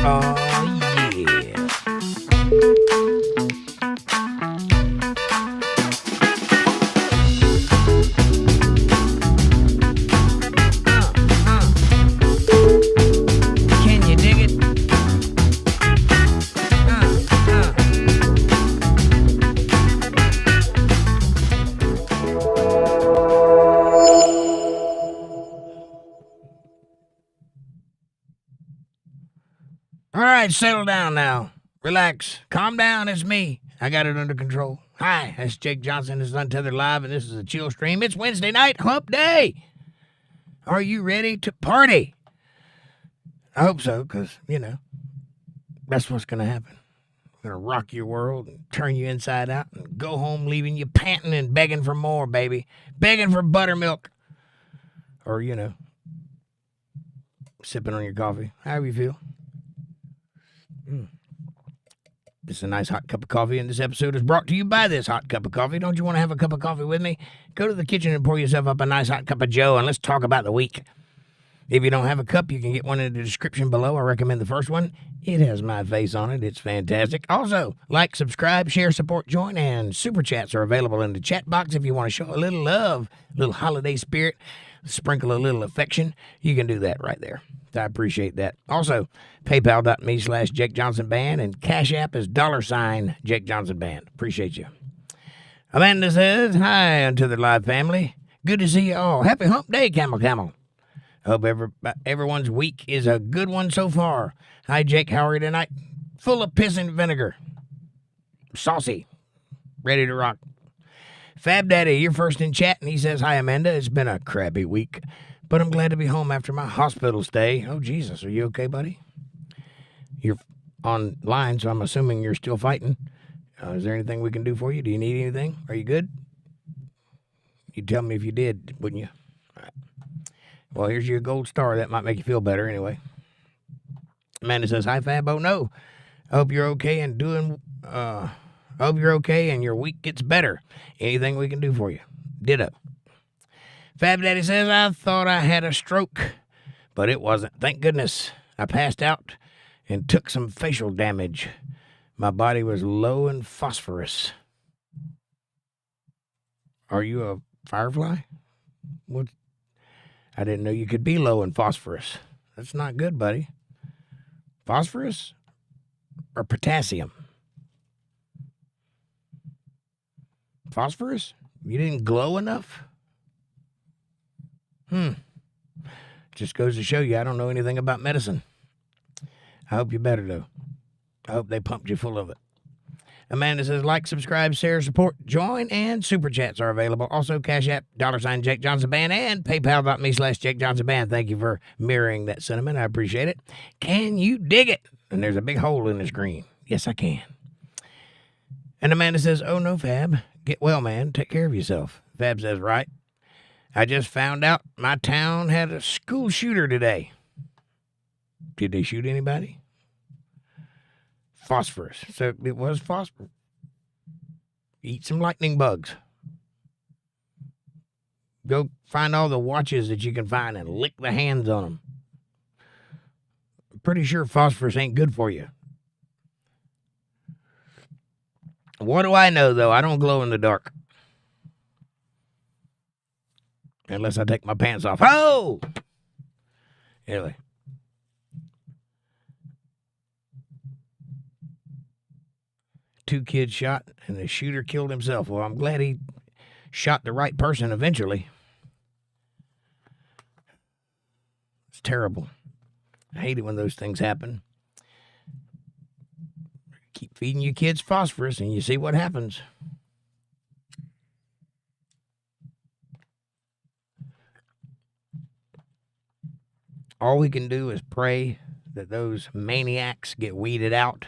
Oh, yeah. Can you dig it? All right, settle down now. Relax. Calm down. It's me. I got it under control. Hi, that's Jake Johnson. This is Untethered Live, and this is a chill stream. It's Wednesday night, hump day. Are you ready to party? I hope so, because, that's what's going to happen. I'm going to rock your world and turn you inside out and go home leaving you panting and begging for more, baby. Begging for buttermilk. Or, sipping on your coffee. However you feel. This is a nice hot cup of coffee, and this episode is brought to you by this hot cup of coffee. Don't you want to have a cup of coffee with me? Go to the kitchen and pour yourself up a nice hot cup of joe, and let's talk about the week. If you don't have a cup, you can get one in the description below. I recommend the first one. It has my face on it. It's fantastic. Also, like, subscribe, share, support, join, and super chats are available in the chat box if you want to show a little love, a little holiday spirit, sprinkle a little affection. You can do that right there. I appreciate that. Also, paypal.me/jakejohnsonband and CashApp is $JakeJohnsonband. Appreciate you. Amanda says, hi, UntetheredLive family. Good to see you all. Happy hump day, Camel. Hope everyone's week is a good one so far. Hi, Jake. How are you tonight? Full of piss and vinegar. Saucy. Ready to rock. Fab Daddy, you're first in chat, and he says, hi, Amanda. It's been a crappy week, but I'm glad to be home after my hospital stay. Oh, Jesus. Are you okay, buddy? You're online, so I'm assuming you're still fighting. Is there anything we can do for you? Do you need anything? Are you good? You'd tell me if you did, wouldn't you? All right. Well, here's your gold star. That might make you feel better anyway. Amanda says, hi, Fab. Oh, no. I hope you're okay and your week gets better. Anything we can do for you? Ditto. Fab Daddy says, I thought I had a stroke, but it wasn't. Thank goodness. I passed out and took some facial damage. My body was low in phosphorus. Are you a firefly? What? I didn't know you could be low in phosphorus. That's not good, buddy. Phosphorus or potassium? Phosphorus? You didn't glow enough? Just goes to show you I don't know anything about medicine. I hope you're better, though. I hope they pumped you full of it. Amanda says, like, subscribe, share, support, join, and super chats are available. Also, Cash App, $JakeJohnsonBand, and paypal.me/JakeJohnsonBand. Thank you for mirroring that sentiment. I appreciate it. Can you dig it? And there's a big hole in the screen. Yes, I can. And Amanda says, oh, no, Fab. Get well, man. Take care of yourself. Fab says, right. I just found out my town had a school shooter today. Did they shoot anybody? Phosphorus. So it was phosphorus. Eat some lightning bugs. Go find all the watches that you can find and lick the hands on them. I'm pretty sure phosphorus ain't good for you. What do I know, though? I don't glow in the dark. Unless I take my pants off. Oh! Anyway. Two kids shot, and the shooter killed himself. Well, I'm glad he shot the right person eventually. It's terrible. I hate it when those things happen. Keep feeding your kids phosphorus, and you see what happens. All we can do is pray that those maniacs get weeded out.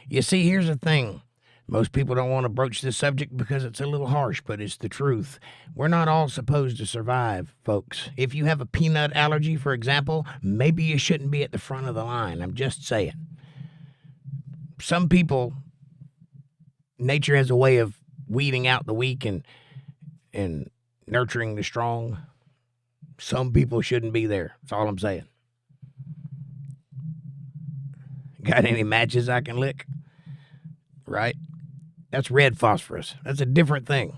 You see, here's the thing. Most people don't want to broach this subject because it's a little harsh, but it's the truth. We're not all supposed to survive, folks. If you have a peanut allergy, for example, maybe you shouldn't be at the front of the line. I'm just saying. Some people, nature has a way of weeding out the weak and nurturing the strong. Some people shouldn't be there. That's all I'm saying. Got any matches I can lick? Right? That's red phosphorus. That's a different thing.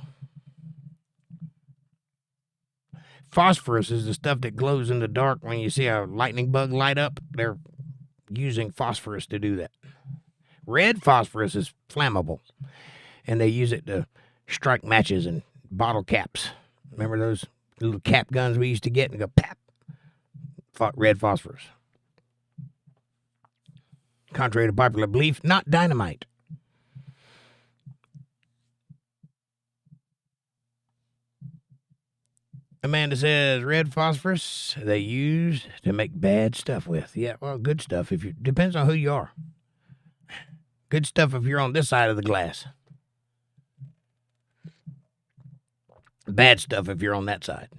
Phosphorus is the stuff that glows in the dark when you see a lightning bug light up. They're using phosphorus to do that. Red phosphorus is flammable, and they use it to strike matches and bottle caps. Remember those little cap guns we used to get and go pap? Red phosphorus. Contrary to popular belief, not dynamite. Amanda says red phosphorus they use to make bad stuff with. Yeah, well, good stuff. Depends on who you are. Good stuff if you're on this side of the glass. Bad stuff if you're on that side.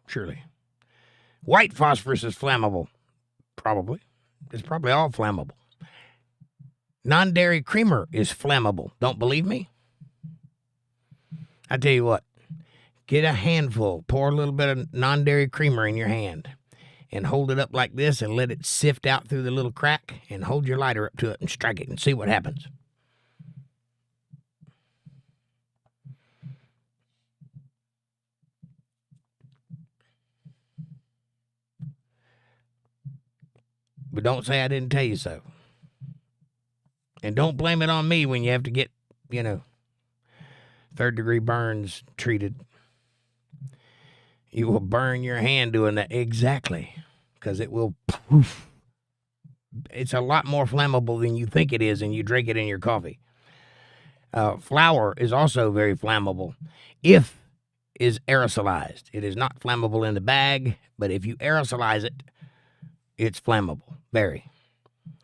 Surely. White phosphorus is flammable. Probably. It's probably all flammable. Non-dairy creamer is flammable. Don't believe me? I tell you what. Get a handful, pour a little bit of non-dairy creamer in your hand, and hold it up like this and let it sift out through the little crack, and hold your lighter up to it and strike it and see what happens. But don't say I didn't tell you so. And don't blame it on me when you have to get, third-degree burns treated. You will burn your hand doing that. Exactly. Because it will poof. It's a lot more flammable than you think it is, and you drink it in your coffee. Flour is also very flammable if is aerosolized. It is not flammable in the bag, but if you aerosolize it, it's flammable. Very.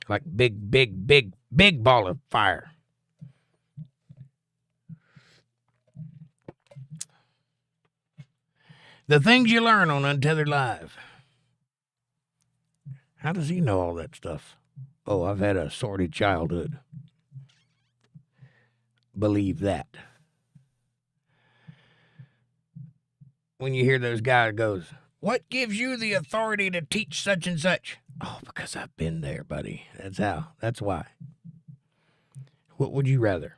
Like big ball of fire. The things you learn on Untethered Live. How does he know all that stuff? Oh, I've had a sordid childhood. Believe that. When you hear those guys goes, what gives you the authority to teach such and such? Oh, because I've been there, buddy. That's how. That's why. What would you rather?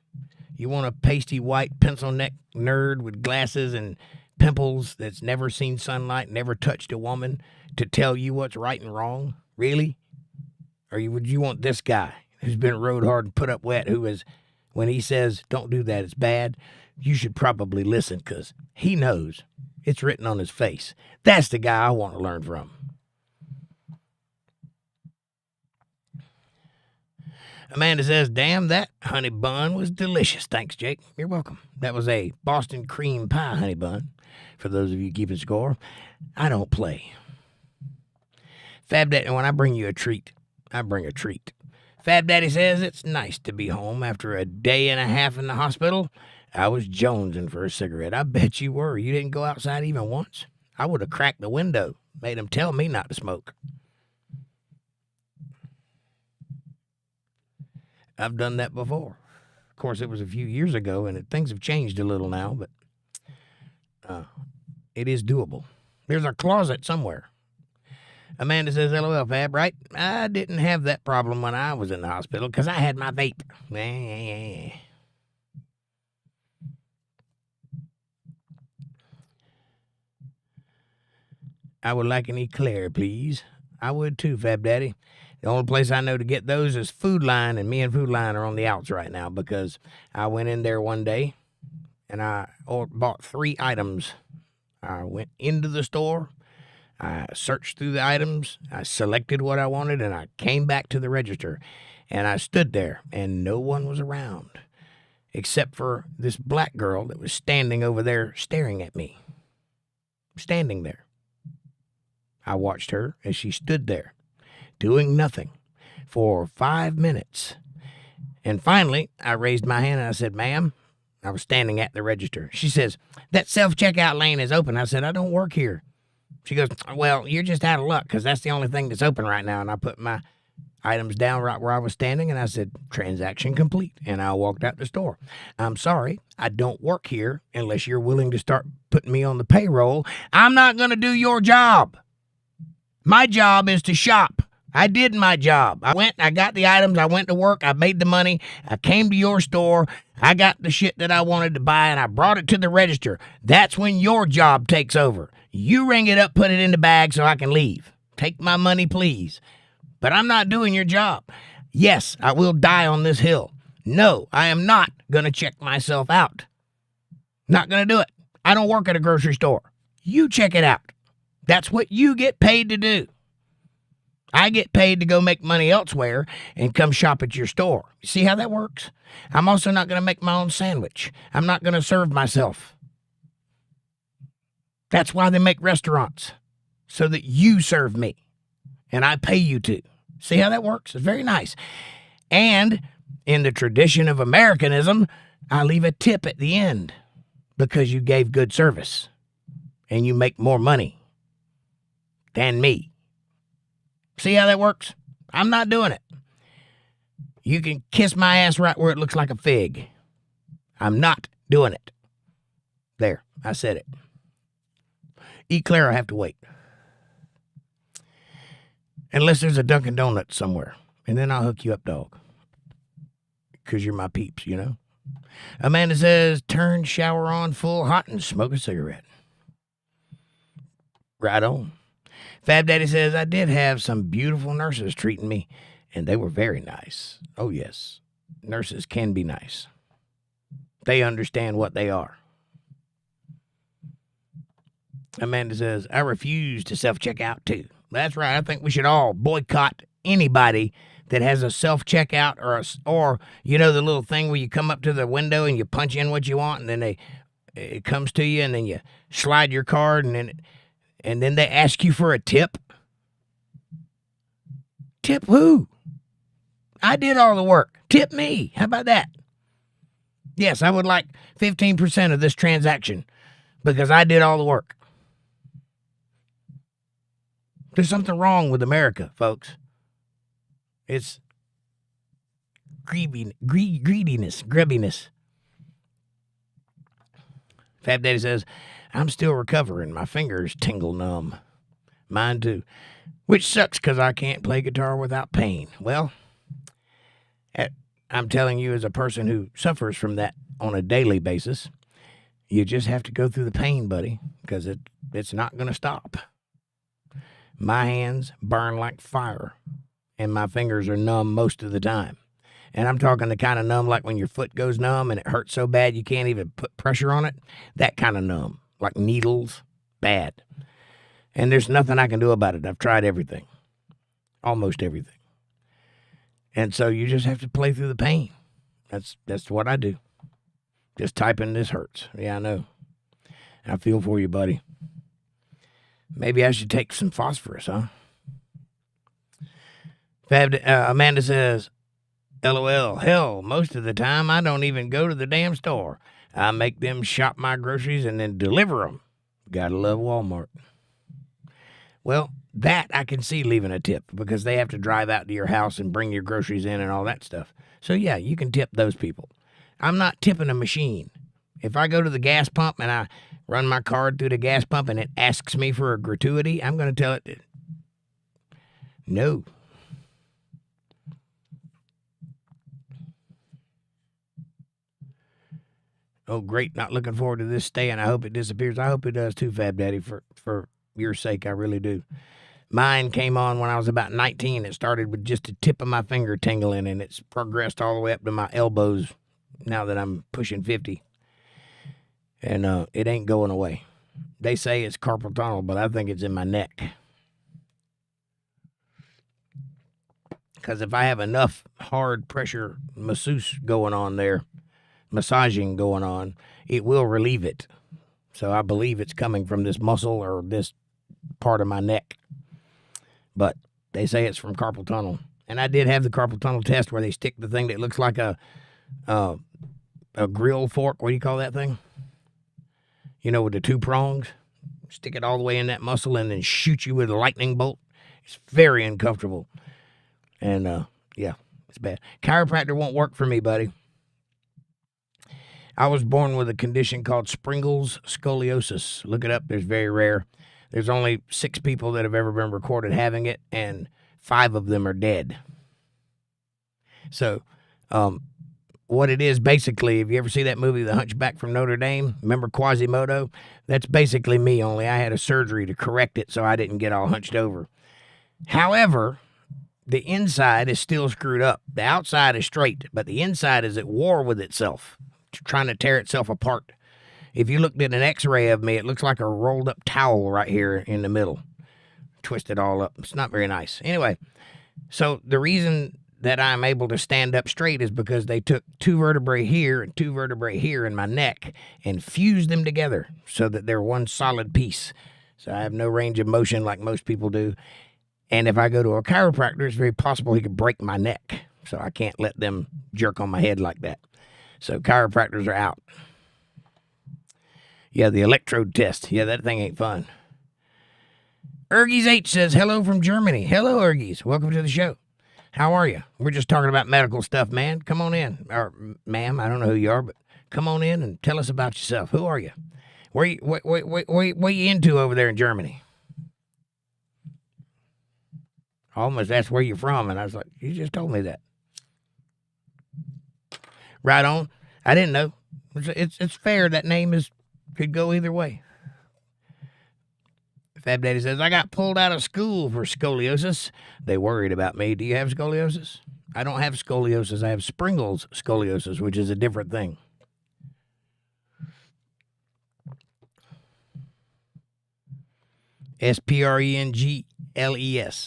You want a pasty white pencil neck nerd with glasses and pimples that's never seen sunlight, never touched a woman to tell you what's right and wrong? Really? Or would you want this guy who's been rode hard and put up wet, who is, when he says, don't do that, it's bad, you should probably listen because he knows. It's written on his face. That's the guy I want to learn from. Amanda says, damn, that honey bun was delicious. Thanks, Jake. You're welcome. That was a Boston cream pie honey bun. For those of you keeping score, I don't play. Fab Daddy, when I bring you a treat, I bring a treat. Fab Daddy says it's nice to be home after a day and a half in the hospital. I was jonesing for a cigarette. I bet you were. You didn't go outside even once. I would have cracked the window, made him tell me not to smoke. I've done that before. Of course, it was a few years ago, and things have changed a little now, but it is doable. There's a closet somewhere. Amanda says, LOL, Fab, right? I didn't have that problem when I was in the hospital because I had my vape. I would like an eclair, please. I would too, Fab Daddy. The only place I know to get those is Food Line, and me and Food Line are on the outs right now because I went in there one day and I bought 3 items. I went into the store, I searched through the items, I selected what I wanted, and I came back to the register, and I stood there, and no one was around except for this black girl that was standing over there staring at me. Standing there. I watched her as she stood there, doing nothing for 5 minutes. And finally, I raised my hand and I said, ma'am, I was standing at the register. She says, that self-checkout lane is open. I said, I don't work here. She goes, well, you're just out of luck because that's the only thing that's open right now. And I put my items down right where I was standing and I said, transaction complete. And I walked out the store. I'm sorry, I don't work here unless you're willing to start putting me on the payroll. I'm not going to do your job. My job is to shop, I did my job. I went, I got the items, I went to work, I made the money, I came to your store, I got the shit that I wanted to buy, and I brought it to the register. That's when your job takes over. You ring it up, put it in the bag so I can leave. Take my money, please. But I'm not doing your job. Yes, I will die on this hill. No, I am not going to check myself out. Not going to do it. I don't work at a grocery store. You check it out. That's what you get paid to do. I get paid to go make money elsewhere and come shop at your store. You see how that works? I'm also not going to make my own sandwich. I'm not going to serve myself. That's why they make restaurants, so that you serve me, and I pay you to. See how that works? It's very nice. And in the tradition of Americanism, I leave a tip at the end because you gave good service, and you make more money than me. See how that works? I'm not doing it. You can kiss my ass right where it looks like a fig. I'm not doing it. There, I said it. Eclair, I have to wait. Unless there's a Dunkin' Donuts somewhere. And then I'll hook you up, dog. Because you're my peeps, you know? Amanda says, turn shower on full hot and smoke a cigarette. Right on. Fab Daddy says, I did have some beautiful nurses treating me, and they were very nice. Oh, yes. Nurses can be nice. They understand what they are. Amanda says, I refuse to self-checkout too. That's right. I think we should all boycott anybody that has a self-checkout or you know, the little thing where you come up to the window and you punch in what you want, and then it comes to you, and then you slide your card, and then they ask you for a tip. Tip who? I did all the work. Tip me. How about that? Yes, I would like 15% of this transaction because I did all the work. There's something wrong with America, folks. It's greediness, grubbiness. Fab Daddy says, I'm still recovering. My fingers tingle numb. Mine too. Which sucks because I can't play guitar without pain. Well, I'm telling you as a person who suffers from that on a daily basis, you just have to go through the pain, buddy, because it's not going to stop. My hands burn like fire, and my fingers are numb most of the time. And I'm talking the kind of numb like when your foot goes numb and it hurts so bad you can't even put pressure on it. That kind of numb, like needles, bad. And there's nothing I can do about it. I've tried everything, almost everything. And so you just have to play through the pain. That's what I do. Just typing this hurts. Yeah, I know. I feel for you, buddy. Maybe I should take some phosphorus, huh? Amanda says, LOL, hell, most of the time I don't even go to the damn store. I make them shop my groceries and then deliver them. Gotta love Walmart. Well, that I can see leaving a tip because they have to drive out to your house and bring your groceries in and all that stuff. So, yeah, you can tip those people. I'm not tipping a machine. If I go to the gas pump and I run my card through the gas pump and it asks me for a gratuity, I'm going to tell it no. Oh, great. Not looking forward to this staying. I hope it disappears. I hope it does too, Fab Daddy, for your sake. I really do. Mine came on when I was about 19. It started with just the tip of my finger tingling, and it's progressed all the way up to my elbows now that I'm pushing 50. And it ain't going away. They say it's carpal tunnel, but I think it's in my neck. Because if I have enough hard pressure massaging going on, it will relieve it. So I believe it's coming from this muscle or this part of my neck. But they say it's from carpal tunnel. And I did have the carpal tunnel test where they stick the thing that looks like a grill fork. What do you call that thing? You know, with the two prongs. Stick it all the way in that muscle and then shoot you with a lightning bolt. It's very uncomfortable. And, yeah, it's bad. Chiropractor won't work for me, buddy. I was born with a condition called Springle's scoliosis. Look it up. There's very rare. There's only 6 people that have ever been recorded having it, and 5 of them are dead. So, what it is basically, if you ever see that movie, The Hunchback from Notre Dame, remember Quasimodo? That's basically me, only I had a surgery to correct it so I didn't get all hunched over. However, the inside is still screwed up. The outside is straight, but the inside is at war with itself, trying to tear itself apart. If you looked at an x-ray of me, it looks like a rolled up towel right here in the middle. Twisted all up. It's not very nice. Anyway, so the reason that I'm able to stand up straight is because they took 2 vertebrae here and 2 vertebrae here in my neck and fused them together so that they're one solid piece. So I have no range of motion like most people do. And if I go to a chiropractor, it's very possible he could break my neck. So I can't let them jerk on my head like that. So chiropractors are out. Yeah, the electrode test. Yeah, that thing ain't fun. Ergies H says, hello from Germany. Hello, Ergies. Welcome to the show. How are you? We're just talking about medical stuff, man. Come on in. Or, ma'am, I don't know who you are, but come on in and tell us about yourself. Who are you? What you into over there in Germany? I almost asked where you're from, and I was like, you just told me that. Right on. I didn't know. It's fair. That name could go either way. Fab Daddy says, I got pulled out of school for scoliosis. They worried about me. Do you have scoliosis? I don't have scoliosis. I have Springle's scoliosis, which is a different thing. Sprengles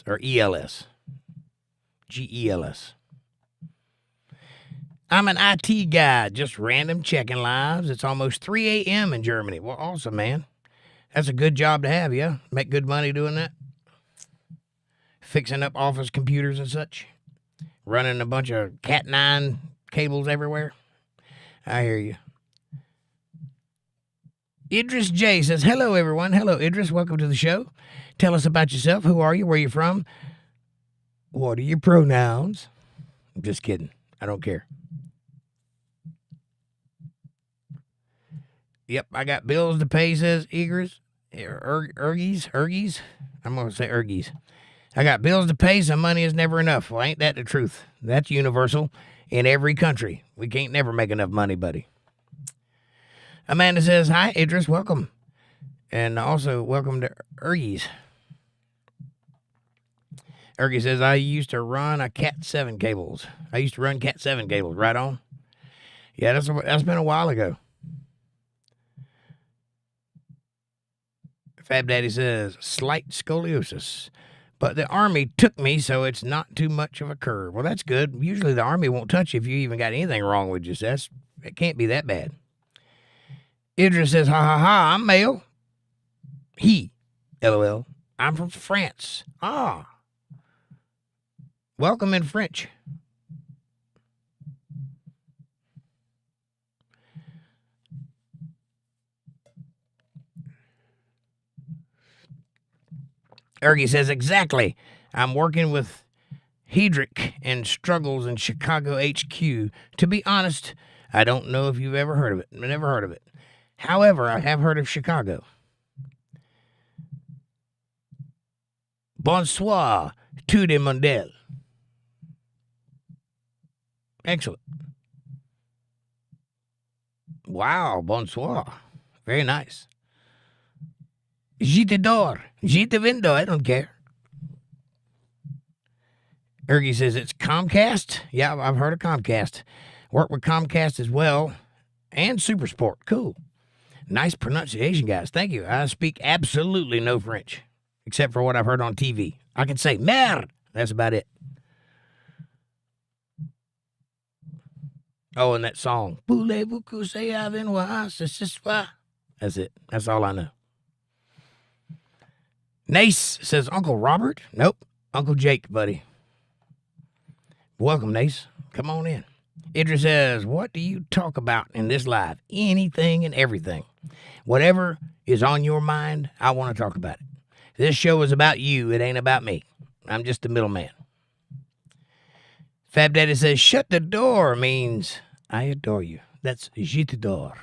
or ELS. GELS. I'm an IT guy, just random checking lives. It's almost 3 a.m. in Germany. Well, awesome, man. That's a good job to have, yeah? Make good money doing that? Fixing up office computers and such? Running a bunch of Cat9 cables everywhere? I hear you. Idris J says, hello, everyone. Hello, Idris. Welcome to the show. Tell us about yourself. Who are you? Where are you from? What are your pronouns? I'm just kidding. I don't care. Yep, I got bills to pay, says Ergies. I'm going to say Ergies. I got bills to pay, so money is never enough. Well, ain't that the truth? That's universal in every country. We can't never make enough money, buddy. Amanda says, hi, Idris, welcome. And also, welcome to Ergies. Ergie says, I used to run Cat 7 cables. Right on. Yeah, that's been a while ago. Fab Daddy says, slight scoliosis. But the Army took me, so it's not too much of a curve. Well, that's good. Usually the Army won't touch you if you even got anything wrong with you. So it can't be that bad. Idris says, ha ha ha, I'm male. He, LOL. I'm from France. Ah. Welcome in French. Ergie says, exactly. I'm working with Hedrick and Struggles in Chicago HQ. To be honest, I don't know if you've ever heard of it. I've never heard of it. However, I have heard of Chicago. Bonsoir, tout le monde. Excellent. Wow, bonsoir. Very nice. Je t'adore. Je te vendo. I don't care. Ergie says it's Comcast. Yeah, I've heard of Comcast. Work with Comcast as well. And Supersport. Cool. Nice pronunciation, guys. Thank you. I speak absolutely no French, except for what I've heard on TV. I can say merde. That's about it. Oh, and that song. Voulez-vous coucher avec moi ce soir? That's it. That's all I know. Nace says, Uncle Robert? Nope. Uncle Jake, buddy. Welcome, Nace. Come on in. Idris says, what do you talk about in this live? Anything and everything. Whatever is on your mind, I want to talk about it. This show is about you. It ain't about me. I'm just the middleman. Fab Daddy says, shut the door means I adore you. That's je t'adore.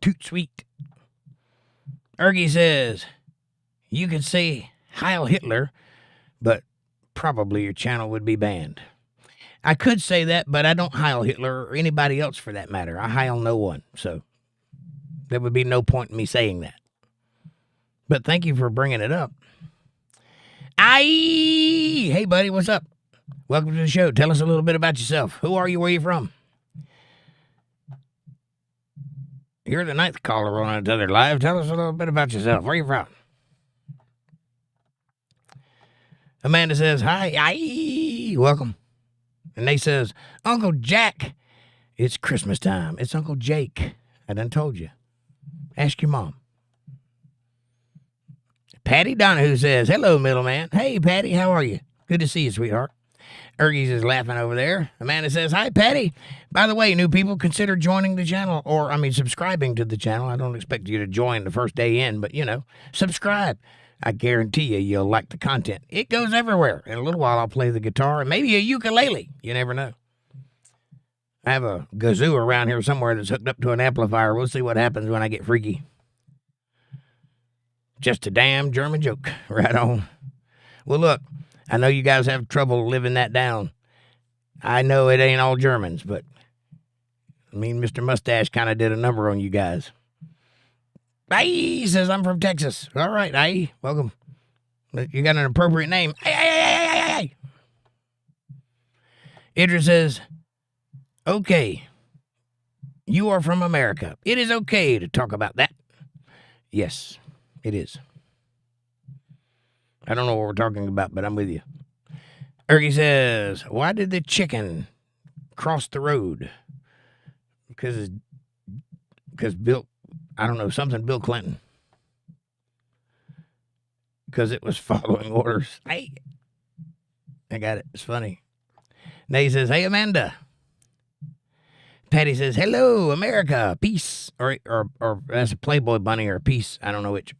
Toot sweet. Ergie says, you can say Heil Hitler, but probably your channel would be banned. I could say that, but I don't Heil Hitler or anybody else for that matter. I Heil no one, so there would be no point in me saying that. But thank you for bringing it up. Hey, buddy, what's up? Welcome to the show. Tell us a little bit about yourself. Who are you? Where are you from? You're the 9th caller on UntetheredLive. Tell us a little bit about yourself. Where are you from? Amanda says, hi, welcome. And Nate says, Uncle Jack, it's Christmas time. It's Uncle Jake. I done told you. Ask your mom. Patty Donahue says, hello, middleman. Hey, Patty, how are you? Good to see you, sweetheart. Ergies is laughing over there. Amanda says, hi, Patty. By the way, new people, consider joining the channel, subscribing to the channel. I don't expect you to join the first day in, but, subscribe. I guarantee you'll like the content. It goes everywhere. In a little while, I'll play the guitar and maybe a ukulele. You never know. I have a kazoo around here somewhere that's hooked up to an amplifier. We'll see what happens when I get freaky. Just a damn German joke. Right on. Well, look, I know you guys have trouble living that down. I know it ain't all Germans, but Mr. Mustache kind of did a number on you guys. He says, I'm from Texas. All right, aye, welcome. You got an appropriate name. Aye. Idris says, okay, you are from America. It is okay to talk about that. Yes, it is. I don't know what we're talking about, but I'm with you. Ergie says, why did the chicken cross the road? Because Bill, I don't know, something Bill Clinton. Because it was following orders. Hey, I got it. It's funny. Nay says, hey, Amanda. Patty says, hello, America. Peace. Or that's a Playboy bunny or peace. I don't know which.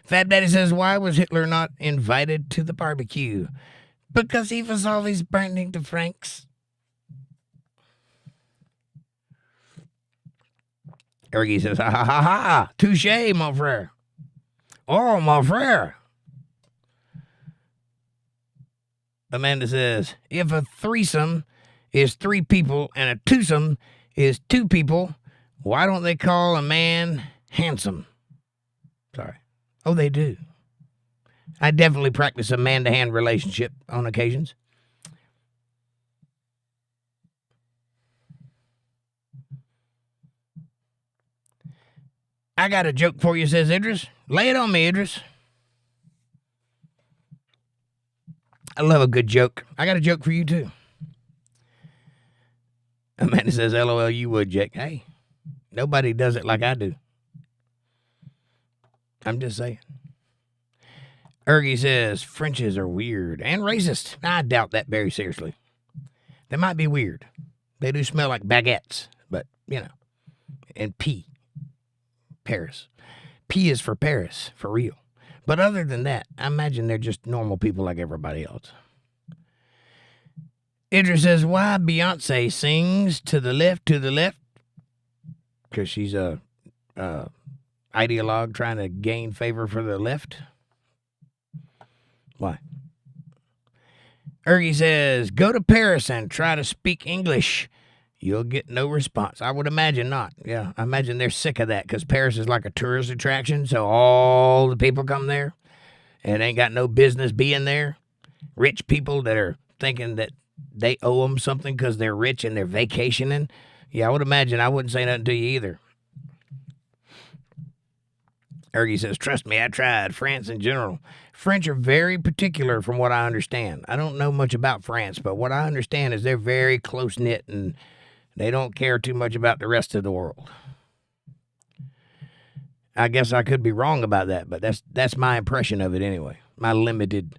Fat Daddy says, why was Hitler not invited to the barbecue? Because he was always burning the Franks. Ergie says, ha ha ha ha. Touché, mon frère. Oh, mon frère. Amanda says, if a threesome is 3 people and a twosome is 2 people, why don't they call a man handsome? Sorry. Oh, they do. I definitely practice a man-to-hand relationship on occasions. I got a joke for you, says Idris. Lay it on me, Idris. I love a good joke. I got a joke for you, too. Amanda says, LOL, you would, Jake. Hey, nobody does it like I do. I'm just saying. Ergie says, Frenches are weird and racist. I doubt that very seriously. They might be weird. They do smell like baguettes, but, and P. Paris. P is for Paris, for real. But other than that, I imagine they're just normal people like everybody else. Idris says, why Beyonce sings to the left, because she's a ideologue trying to gain favor for the left. Why? Ergie says, go to Paris and try to speak English. You'll get no response. I would imagine not. Yeah, I imagine they're sick of that because Paris is like a tourist attraction, so all the people come there and ain't got no business being there. Rich people that are thinking that they owe them something because they're rich and they're vacationing. Yeah, I would imagine I wouldn't say nothing to you either. Ergie says, trust me, I tried. France in general. French are very particular from what I understand. I don't know much about France, but what I understand is they're very close-knit and they don't care too much about the rest of the world. I guess I could be wrong about that, but that's my impression of it anyway. My limited,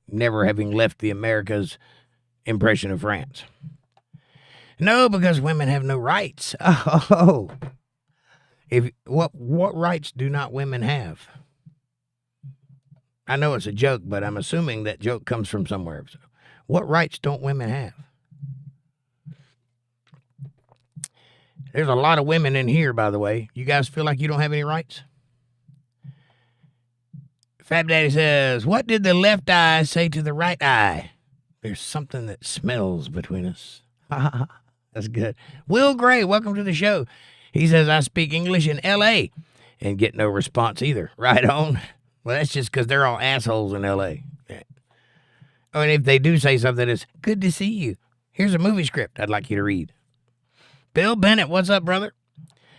never having left the Americas impression of France. No, because women have no rights. Oh, what rights do not women have? I know it's a joke, but I'm assuming that joke comes from somewhere. So, what rights don't women have? There's a lot of women in here, by the way. You guys feel like you don't have any rights? Fab Daddy says, what did the left eye say to the right eye? There's something that smells between us. That's good. Will Gray, welcome to the show. He says, I speak English in L.A. and get no response either. Right on. Well, that's just because they're all assholes in L.A. Yeah. Oh, and if they do say something, it's good to see you. Here's a movie script I'd like you to read. Bill Bennett, what's up, brother?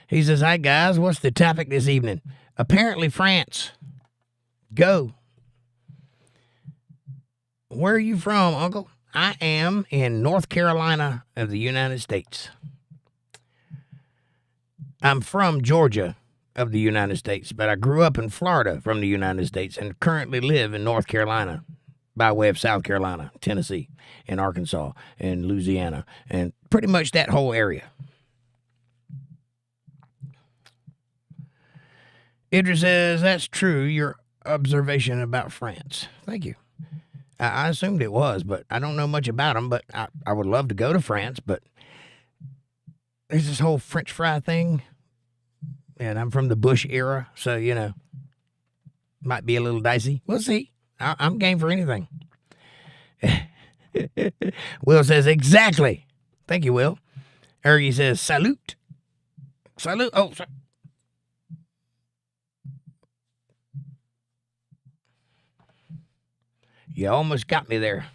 He says, hi, guys. What's the topic this evening? Apparently France. Go. Where are you from, Uncle? I am in North Carolina of the United States. I'm from Georgia of the United States, but I grew up in Florida from the United States and currently live in North Carolina by way of South Carolina, Tennessee, and Arkansas, and Louisiana, and pretty much that whole area. Idris says, that's true, your observation about France. Thank you. I assumed it was, but I don't know much about them, but I would love to go to France, but there's this whole French fry thing, and I'm from the Bush era, so, you know, might be a little dicey. We'll see. I'm game for anything. Will says, exactly. Thank you, Will. Ergie says, salute. Salute. Oh, sorry. You almost got me there.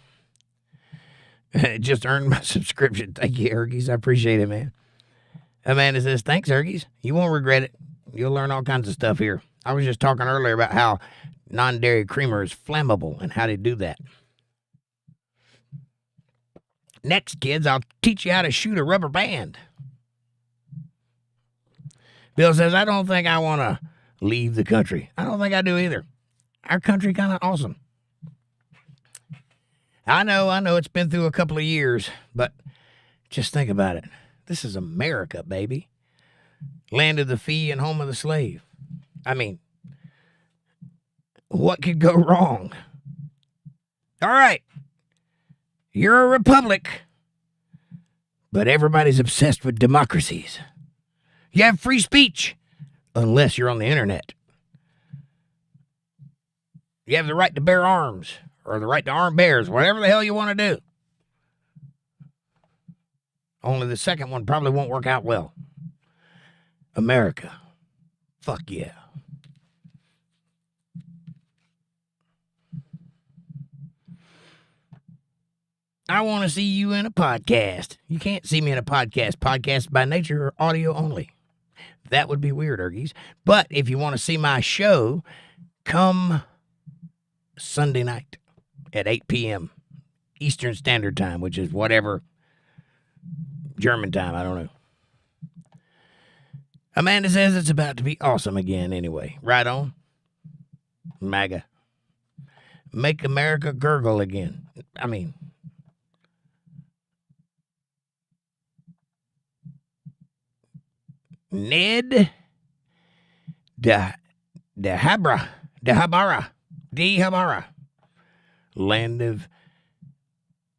Just earned my subscription. Thank you, Ergies. I appreciate it, man. Amanda says, thanks, Ergies. You won't regret it. You'll learn all kinds of stuff here. I was just talking earlier about how non-dairy creamer is flammable and how to do that. Next, kids, I'll teach you how to shoot a rubber band. Bill says, I don't think I want to leave the country. I don't think I do either. Our country kind of awesome. I know, it's been through a couple of years, but just think about it. This is America, baby. Land of the free and home of the slave. I mean, what could go wrong? All right, you're a republic, but everybody's obsessed with democracies. You have free speech, unless you're on the internet. You have the right to bear arms, or the right to arm bears, whatever the hell you want to do. Only the second one probably won't work out well. America. Fuck yeah. I want to see you in a podcast. You can't see me in a podcast. Podcasts by nature are audio only. That would be weird, Ergies. But if you want to see my show, come Sunday night at 8 p.m. Eastern Standard Time, which is whatever German time, I don't know. Amanda says it's about to be awesome again anyway. Right on. MAGA. Make America gurgle again. I mean, Ned Dehabara. Land of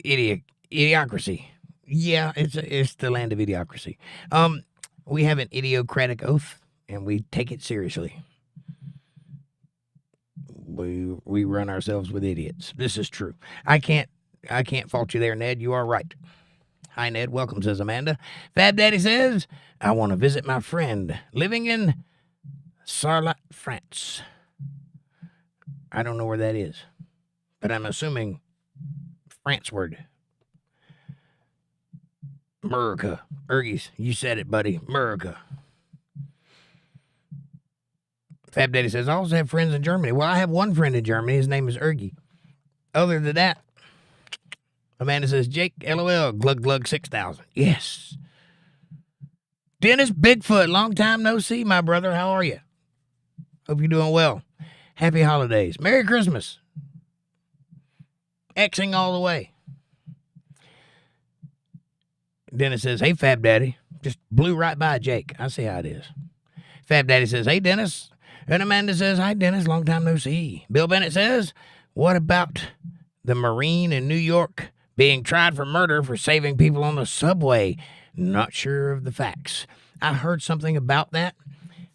idiocracy. Yeah, it's the land of idiocracy. We have an idiocratic oath, and we take it seriously. We run ourselves with idiots. This is true. I can't fault you there, Ned. You are right. Hi, Ned. Welcome, says Amanda. Fab Daddy says, I want to visit my friend living in Sarlat, France. I don't know where that is, but I'm assuming France word. America. Ergies, you said it, buddy. America. Fab Daddy says, I also have friends in Germany. Well, I have one friend in Germany. His name is Ergie. Other than that, Amanda says, Jake, LOL, glug 6000. Yes. Dennis Bigfoot, long time no see, my brother. How are you? Hope you're doing well. Happy holidays. Merry Christmas. Xing all the way. Dennis says, hey, Fab Daddy. Just blew right by Jake. I see how it is. Fab Daddy says, hey, Dennis. And Amanda says, hi, Dennis. Long time no see. Bill Bennett says, what about the Marine in New York being tried for murder for saving people on the subway Not sure of the facts. I heard something about that.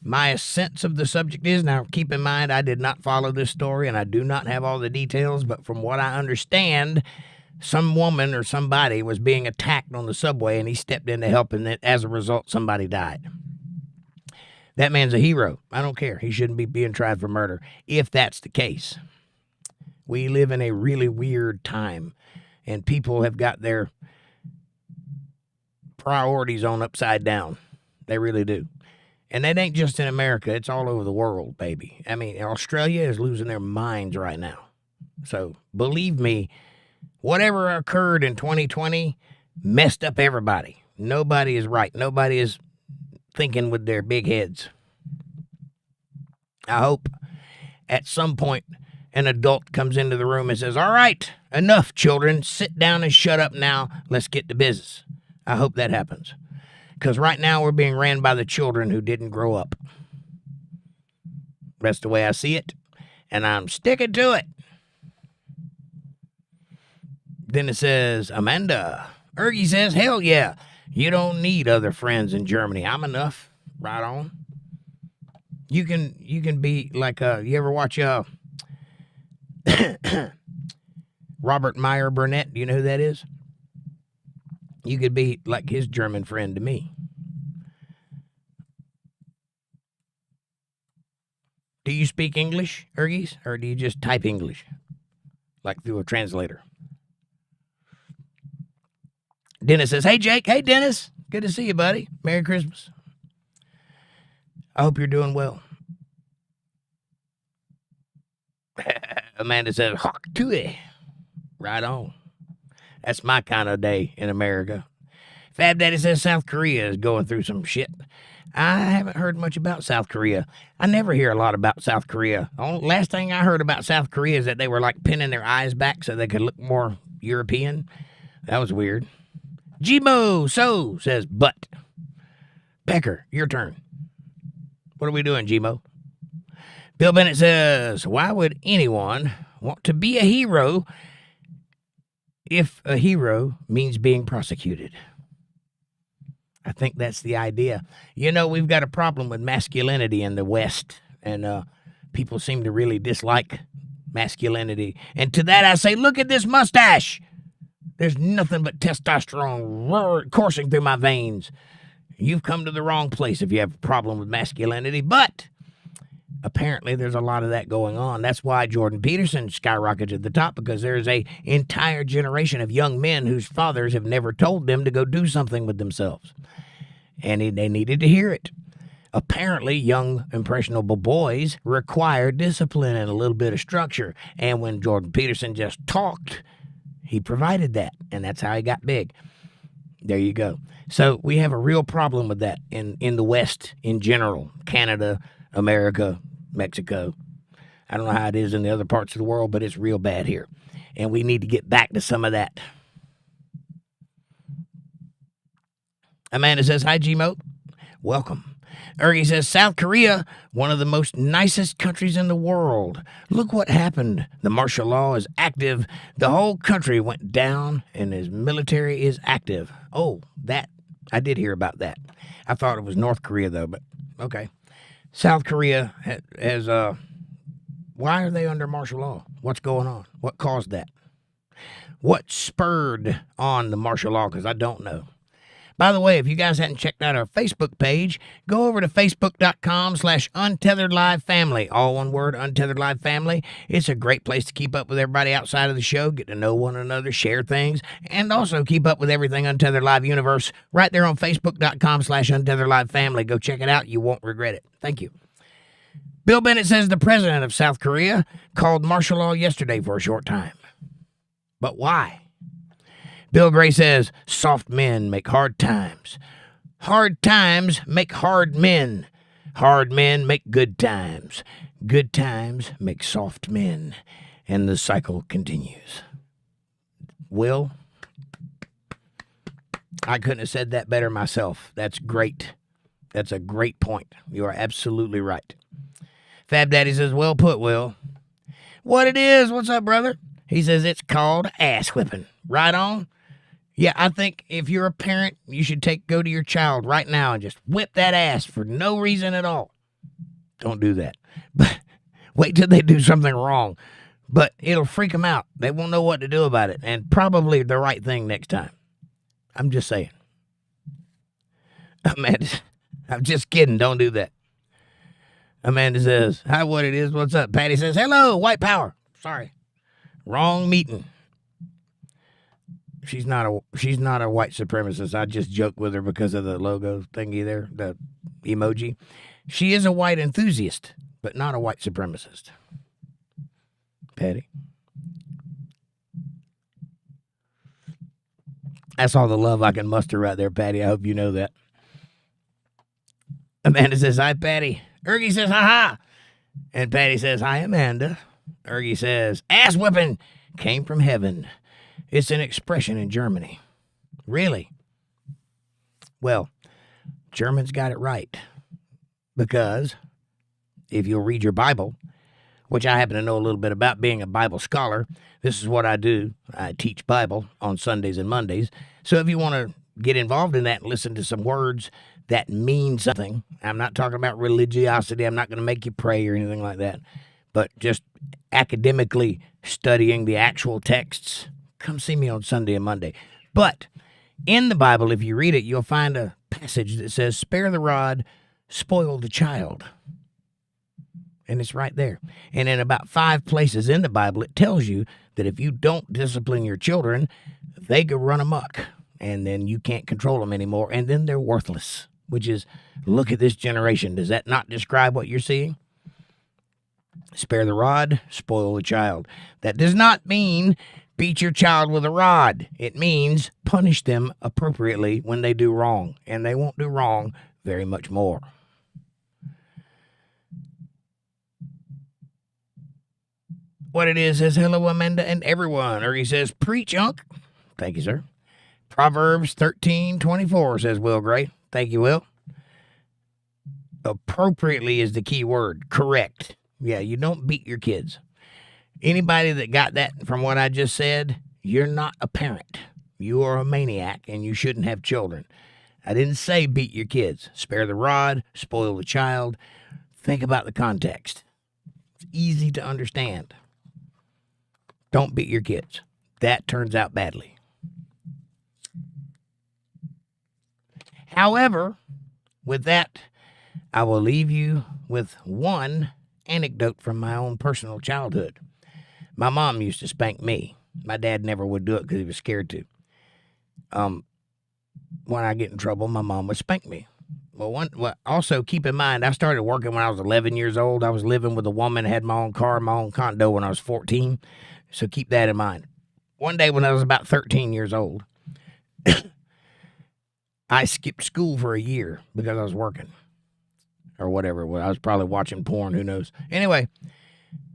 My sense of the subject is, now keep in mind, I did not follow this story and I do not have all the details, but from what I understand, some woman or somebody was being attacked on the subway and he stepped in to help, and as a result, somebody died. That man's a hero. I don't care. He shouldn't be being tried for murder if that's the case. We live in a really weird time, and people have got their priorities on upside down. They really do. And that ain't just in America. It's all over the world, baby. I mean, Australia is losing their minds right now. So believe me, whatever occurred in 2020 messed up everybody. Nobody is right. Nobody is thinking with their big heads. I hope at some point an adult comes into the room and says, all right, enough, children. Sit down and shut up now. Let's get to business. I hope that happens. Because right now we're being ran by the children who didn't grow up. That's the way I see it. And I'm sticking to it. Then it says, Amanda. Ergie says, hell yeah. You don't need other friends in Germany. I'm enough. Right on. You can be like, you ever watch Robert Meyer Burnett? Do you know who that is? You could be like his German friend to me. Do you speak English, Ergies? Or do you just type English? Like through a translator? Dennis says, hey, Jake. Hey, Dennis. Good to see you, buddy. Merry Christmas. I hope you're doing well. Amanda says, hawk to it. Right on. That's my kind of day in America. Fab Daddy says South Korea is going through some shit. I haven't heard much about South Korea. I never hear a lot about South Korea. The last thing I heard about South Korea is that they were like pinning their eyes back so they could look more European. That was weird. Gmo So says, but. Pecker, your turn. What are we doing, Gmo? Bill Bennett says, why would anyone want to be a hero if a hero means being prosecuted? I think that's the idea. You know, we've got a problem with masculinity in the West, and people seem to really dislike masculinity. And to that I say, look at this mustache. There's nothing but testosterone coursing through my veins. You've come to the wrong place if you have a problem with masculinity, but apparently there's a lot of that going on. That's why Jordan Peterson skyrocketed to the top, because there's an entire generation of young men whose fathers have never told them to go do something with themselves. And they needed to hear it. Apparently, young, impressionable boys require discipline and a little bit of structure. And when Jordan Peterson just talked, he provided that. And that's how he got big. There you go. So we have a real problem with that in the West in general. Canada, America, Mexico. I don't know how it is in the other parts of the world, but it's real bad here. And we need to get back to some of that. Amanda says, hi, Gmo. Welcome. Ergie says, South Korea, one of the most nicest countries in the world. Look what happened. The martial law is active. The whole country went down, and his military is active. Oh, that. I did hear about that. I thought it was North Korea, though, but okay. South Korea has, why are they under martial law? What's going on? What caused that? What spurred on the martial law? Because I don't know. By the way, if you guys hadn't checked out our Facebook page, go over to facebook.com/UntetheredLive family. All one word, Untethered Live family. It's a great place to keep up with everybody outside of the show, get to know one another, share things, and also keep up with everything Untethered Live universe right there on facebook.com/UntetheredLive family. Go check it out. You won't regret it. Thank you. Bill Bennett says the president of South Korea called martial law yesterday for a short time. But why? Bill Gray says, soft men make hard times. Hard times make hard men. Hard men make good times. Good times make soft men. And the cycle continues. Will, I couldn't have said that better myself. That's great. That's a great point. You are absolutely right. Fab Daddy says, well put, Will. What it is? What's up, brother? He says it's called ass whipping. Right on. Yeah, I think if you're a parent, you should go to your child right now and just whip that ass for no reason at all. Don't do that. But wait till they do something wrong. But it'll freak them out. They won't know what to do about it. And probably the right thing next time. I'm just saying. Amanda, I'm just kidding. Don't do that. Amanda says, hi, what it is. What's up? Patty says, hello, white power. Sorry. Wrong meeting. She's not a white supremacist. I just joke with her because of the logo thingy there, the emoji. She is a white enthusiast, but not a white supremacist. Patty. That's all the love I can muster right there, Patty. I hope you know that. Amanda says, hi, Patty. Ergie says, ha-ha. And Patty says, hi, Amanda. Ergie says, ass whipping came from heaven. It's an expression in Germany. Really? Well, Germans got it right. Because if you'll read your Bible, which I happen to know a little bit about being a Bible scholar, this is what I do. I teach Bible on Sundays and Mondays. So if you want to get involved in that and listen to some words that mean something, I'm not talking about religiosity. I'm not going to make you pray or anything like that. But just academically studying the actual texts, come see me on Sunday and Monday. But in the Bible, if you read it, you'll find a passage that says, spare the rod, spoil the child. And it's right there. And in about 5 places in the Bible, it tells you that if you don't discipline your children, they go run amok. And then you can't control them anymore. And then they're worthless, which is, look at this generation. Does that not describe what you're seeing? Spare the rod, spoil the child. That does not mean beat your child with a rod. It means punish them appropriately when they do wrong. And they won't do wrong very much more. What it is says, hello, Amanda and everyone. Or he says, preach, Unc. Thank you, sir. Proverbs 13:24 says, Will Gray. Thank you, Will. Appropriately is the key word. Correct. Yeah, you don't beat your kids. Anybody that got that from what I just said, you're not a parent. You are a maniac, and you shouldn't have children. I didn't say beat your kids. Spare the rod, spoil the child. Think about the context. It's easy to understand. Don't beat your kids. That turns out badly. However, with that, I will leave you with one anecdote from my own personal childhood. My mom used to spank me. My dad never would do it because he was scared to. When I get in trouble, my mom would spank me. Well, also keep in mind, I started working when I was 11 years old. I was living with a woman, had my own car, my own condo when I was 14. So keep that in mind. One day when I was about 13 years old, I skipped school for a year because I was working or whatever. I was probably watching porn, who knows. Anyway,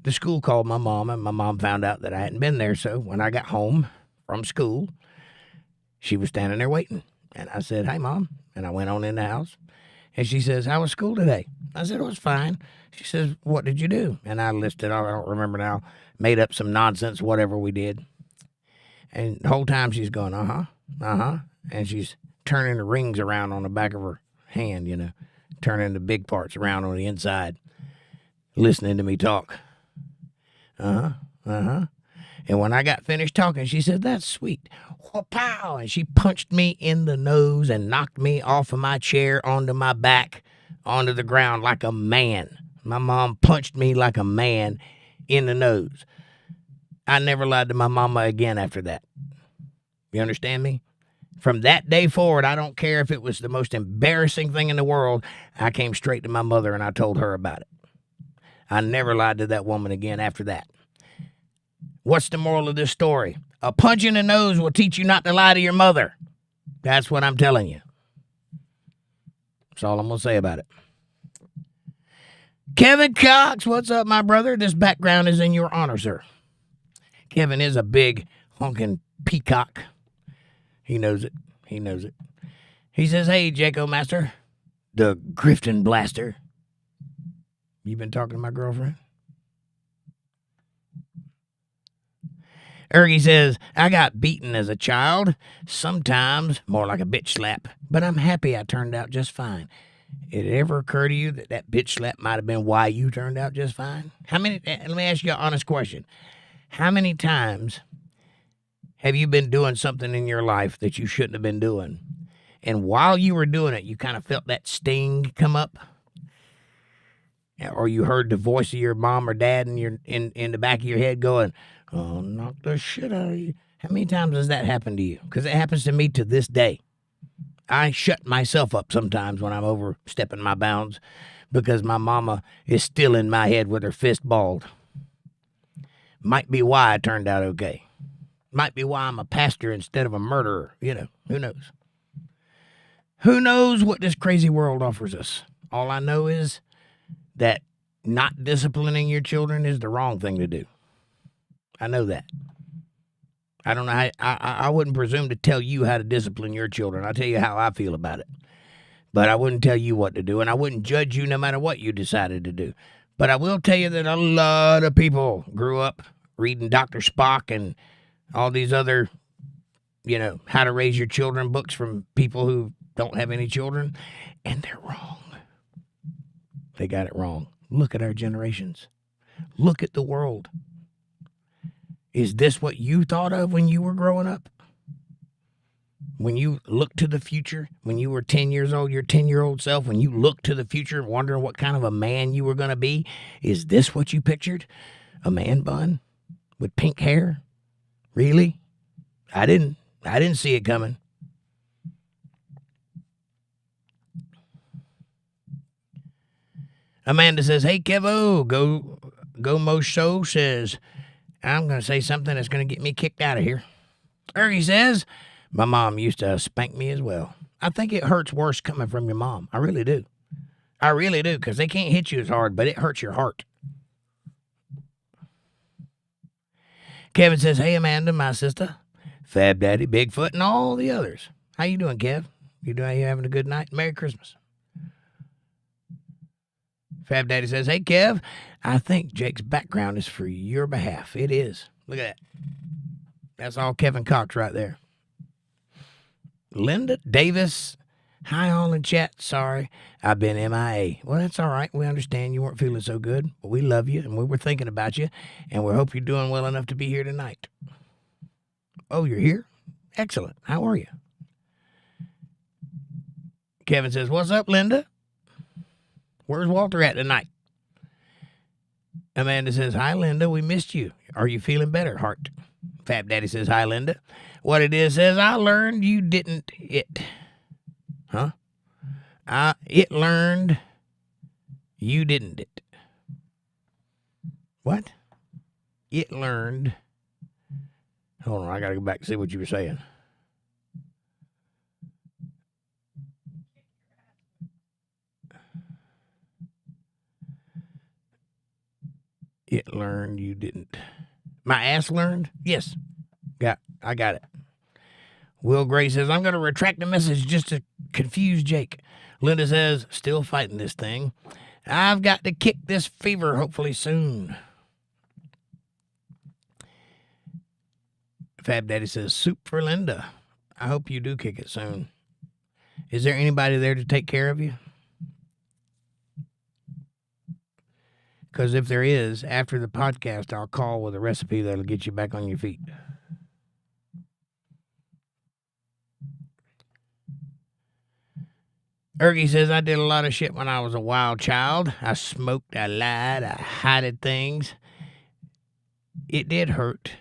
the school called my mom, and my mom found out that I hadn't been there. So when I got home from school, she was standing there waiting. And I said, hey, Mom. And I went on in the house. And she says, how was school today? I said, it was fine. She says, what did you do? And I listed, I don't remember now, made up some nonsense, whatever we did. And the whole time she's going, and she's turning the rings around on the back of her hand, you know, turning the big parts around on the inside, listening to me talk. And when I got finished talking, she said, that's sweet. Pow! And she punched me in the nose and knocked me off of my chair onto my back, onto the ground like a man. My mom punched me like a man in the nose. I never lied to my mama again after that. You understand me? From that day forward, I don't care if it was the most embarrassing thing in the world, I came straight to my mother and I told her about it. I never lied to that woman again after that. What's the moral of this story? A punch in the nose will teach you not to lie to your mother. That's what I'm telling you. That's all I'm going to say about it. Kevin Cox, what's up, my brother? This background is in your honor, sir. Kevin is a big honking peacock. He knows it. He knows it. He says, hey, Jaco Master, the Grifton Blaster. You been talking to my girlfriend? Ergie says, I got beaten as a child, sometimes more like a bitch slap, but I'm happy I turned out just fine. Did it ever occur to you that that bitch slap might have been why you turned out just fine? Let me ask you an honest question. How many times have you been doing something in your life that you shouldn't have been doing? And while you were doing it, you kind of felt that sting come up? Or you heard the voice of your mom or dad in the back of your head going, oh, knock the shit out of you. How many times does that happen to you? Because it happens to me to this day. I shut myself up sometimes when I'm overstepping my bounds because my mama is still in my head with her fist balled. Might be why I turned out okay. Might be why I'm a pastor instead of a murderer. You know, who knows? Who knows what this crazy world offers us? All I know is that not disciplining your children is the wrong thing to do. I know that. I don't know. I wouldn't presume to tell you how to discipline your children. I'll tell you how I feel about it. But I wouldn't tell you what to do, and I wouldn't judge you no matter what you decided to do. But I will tell you that a lot of people grew up reading Dr. Spock and all these other, how to raise your children books from people who don't have any children, and they're wrong. They got it wrong. Look at our generations. Look at the world. Is this what you thought of when you were growing up? When you looked to the future, when you were 10 years old, your 10-year-old self, when you looked to the future wondering what kind of a man you were going to be, is this what you pictured? A man bun with pink hair? Really? I didn't see it coming. Amanda says, hey, Kevo, go Mo Show says, I'm going to say something that's going to get me kicked out of here. Ergie says, my mom used to spank me as well. I think it hurts worse coming from your mom. I really do. I really do, because they can't hit you as hard, but it hurts your heart. Kevin says, hey, Amanda, my sister, Fab Daddy, Bigfoot, and all the others. How you doing, Kev? You having a good night? Merry Christmas. Fab Daddy says, hey, Kev, I think Jake's background is for your behalf. It is. Look at that. That's all Kevin Cox right there. Linda Davis, hi, all in chat. Sorry, I've been MIA. Well, that's all right. We understand you weren't feeling so good, but we love you, and we were thinking about you, and we hope you're doing well enough to be here tonight. Oh, you're here? Excellent. How are you? Kevin says, what's up, Linda? Where's Walter at tonight? Amanda says, hi, Linda. We missed you. Are you feeling better, heart? Fab Daddy says, hi, Linda. What it is says, I learned you didn't it. Huh? It learned you didn't it. What? It learned. Hold on, I got to go back and see what you were saying. It learned you didn't. My ass learned? Yes. I got it. Will Gray says, I'm going to retract the message just to confuse Jake. Linda says, still fighting this thing. I've got to kick this fever hopefully soon. Fab Daddy says, soup for Linda. I hope you do kick it soon. Is there anybody there to take care of you? Because if there is, after the podcast, I'll call with a recipe that'll get you back on your feet. Ergie says, I did a lot of shit when I was a wild child. I smoked, I lied, I hid things. It did hurt.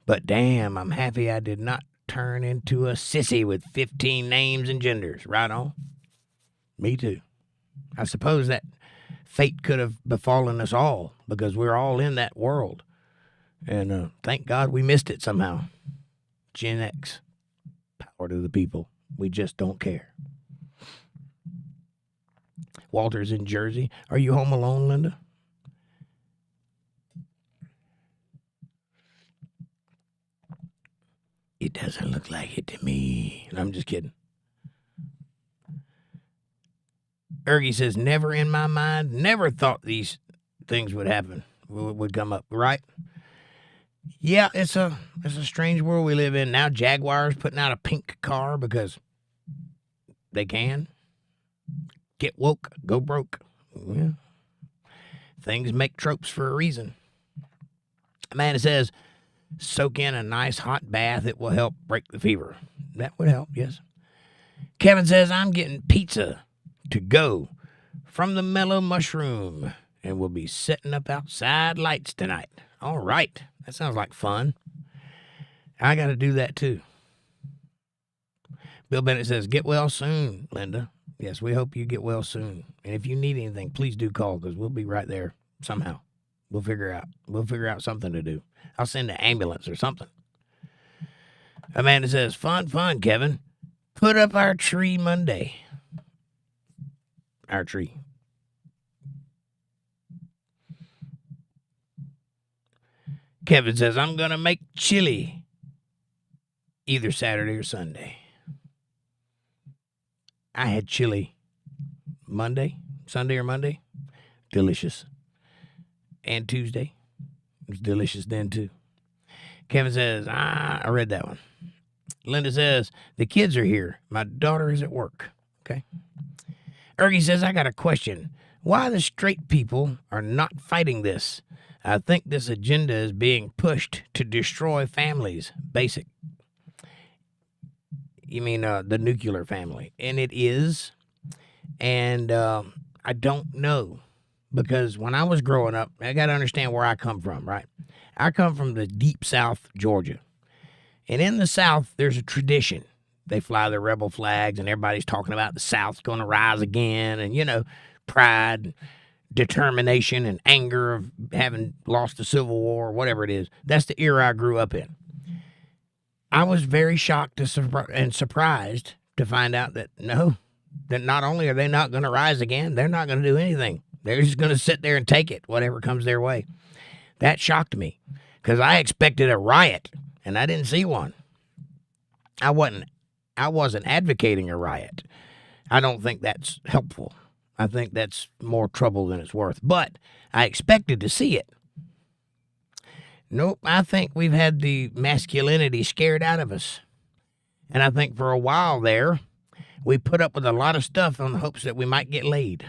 But damn, I'm happy I did not turn into a sissy with 15 names and genders. Right on. Me too. I suppose that fate could have befallen us all because we're all in that world. And thank God we missed it somehow. Gen X. Power to the people. We just don't care. Walter's in Jersey. Are you home alone, Linda? It doesn't look like it to me. I'm just kidding. Ergie says, never in my mind, never thought these things would happen, would come up, right? Yeah, it's a strange world we live in now. Jaguar's putting out a pink car because they can. Get woke, go broke. Yeah. Things make tropes for a reason. Amanda says, soak in a nice hot bath. It will help break the fever. That would help, yes. Kevin says, I'm getting pizza to go from the Mellow Mushroom, and we'll be setting up outside lights tonight. All right. That sounds like fun. I got to do that too. Bill Bennett says, get well soon, Linda. Yes, we hope you get well soon. And if you need anything, please do call because we'll be right there somehow. We'll figure out something to do. I'll send an ambulance or something. Amanda says, fun, Kevin. Put up our tree Monday. Our tree. Kevin says, I'm going to make chili either Saturday or Sunday. I had chili Sunday or Monday. Delicious. And Tuesday. It was delicious then, too. Kevin says, I read that one. Linda says, the kids are here. My daughter is at work. Okay. Ergie says, I got a question. Why the straight people are not fighting this? I think this agenda is being pushed to destroy families. Basic. You mean the nuclear family. And it is. And I don't know. Because when I was growing up, I got to understand where I come from, right? I come from the deep South, Georgia. And in the South, there's a tradition. They fly the rebel flags, and everybody's talking about the South's going to rise again. And, pride, determination, and anger of having lost the Civil War, or whatever it is. That's the era I grew up in. I was very shocked and surprised to find out that that not only are they not going to rise again, they're not going to do anything. They're just going to sit there and take it, whatever comes their way. That shocked me because I expected a riot, and I didn't see one. I wasn't advocating a riot. I don't think that's helpful. I think that's more trouble than it's worth. But I expected to see it. Nope, I think we've had the masculinity scared out of us. And I think for a while there, we put up with a lot of stuff on the hopes that we might get laid.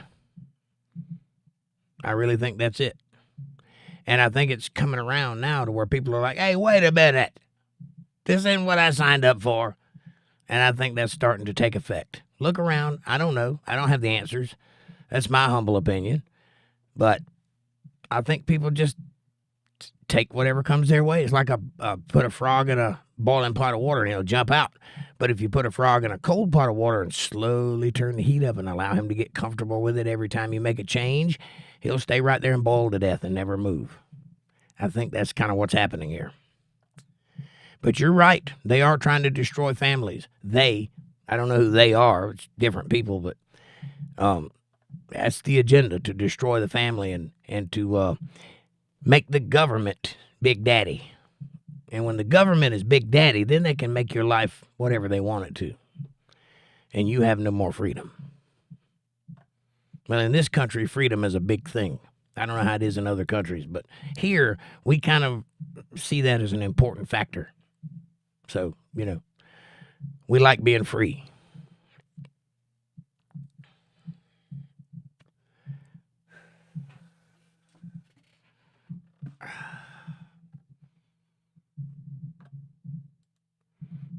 I really think that's it. And I think it's coming around now to where people are like, hey, wait a minute. This isn't what I signed up for. And I think that's starting to take effect. Look around. I don't know. I don't have the answers. That's my humble opinion. But I think people just take whatever comes their way. It's like put a frog in a boiling pot of water and he'll jump out. But if you put a frog in a cold pot of water and slowly turn the heat up and allow him to get comfortable with it every time you make a change, he'll stay right there and boil to death and never move. I think that's kind of what's happening here. But you're right. They are trying to destroy families. I don't know who they are. It's different people, but that's the agenda, to destroy the family and to make the government Big Daddy. And when the government is Big Daddy, then they can make your life whatever they want it to. And you have no more freedom. Well, in this country, freedom is a big thing. I don't know how it is in other countries, but here we kind of see that as an important factor. So, we like being free.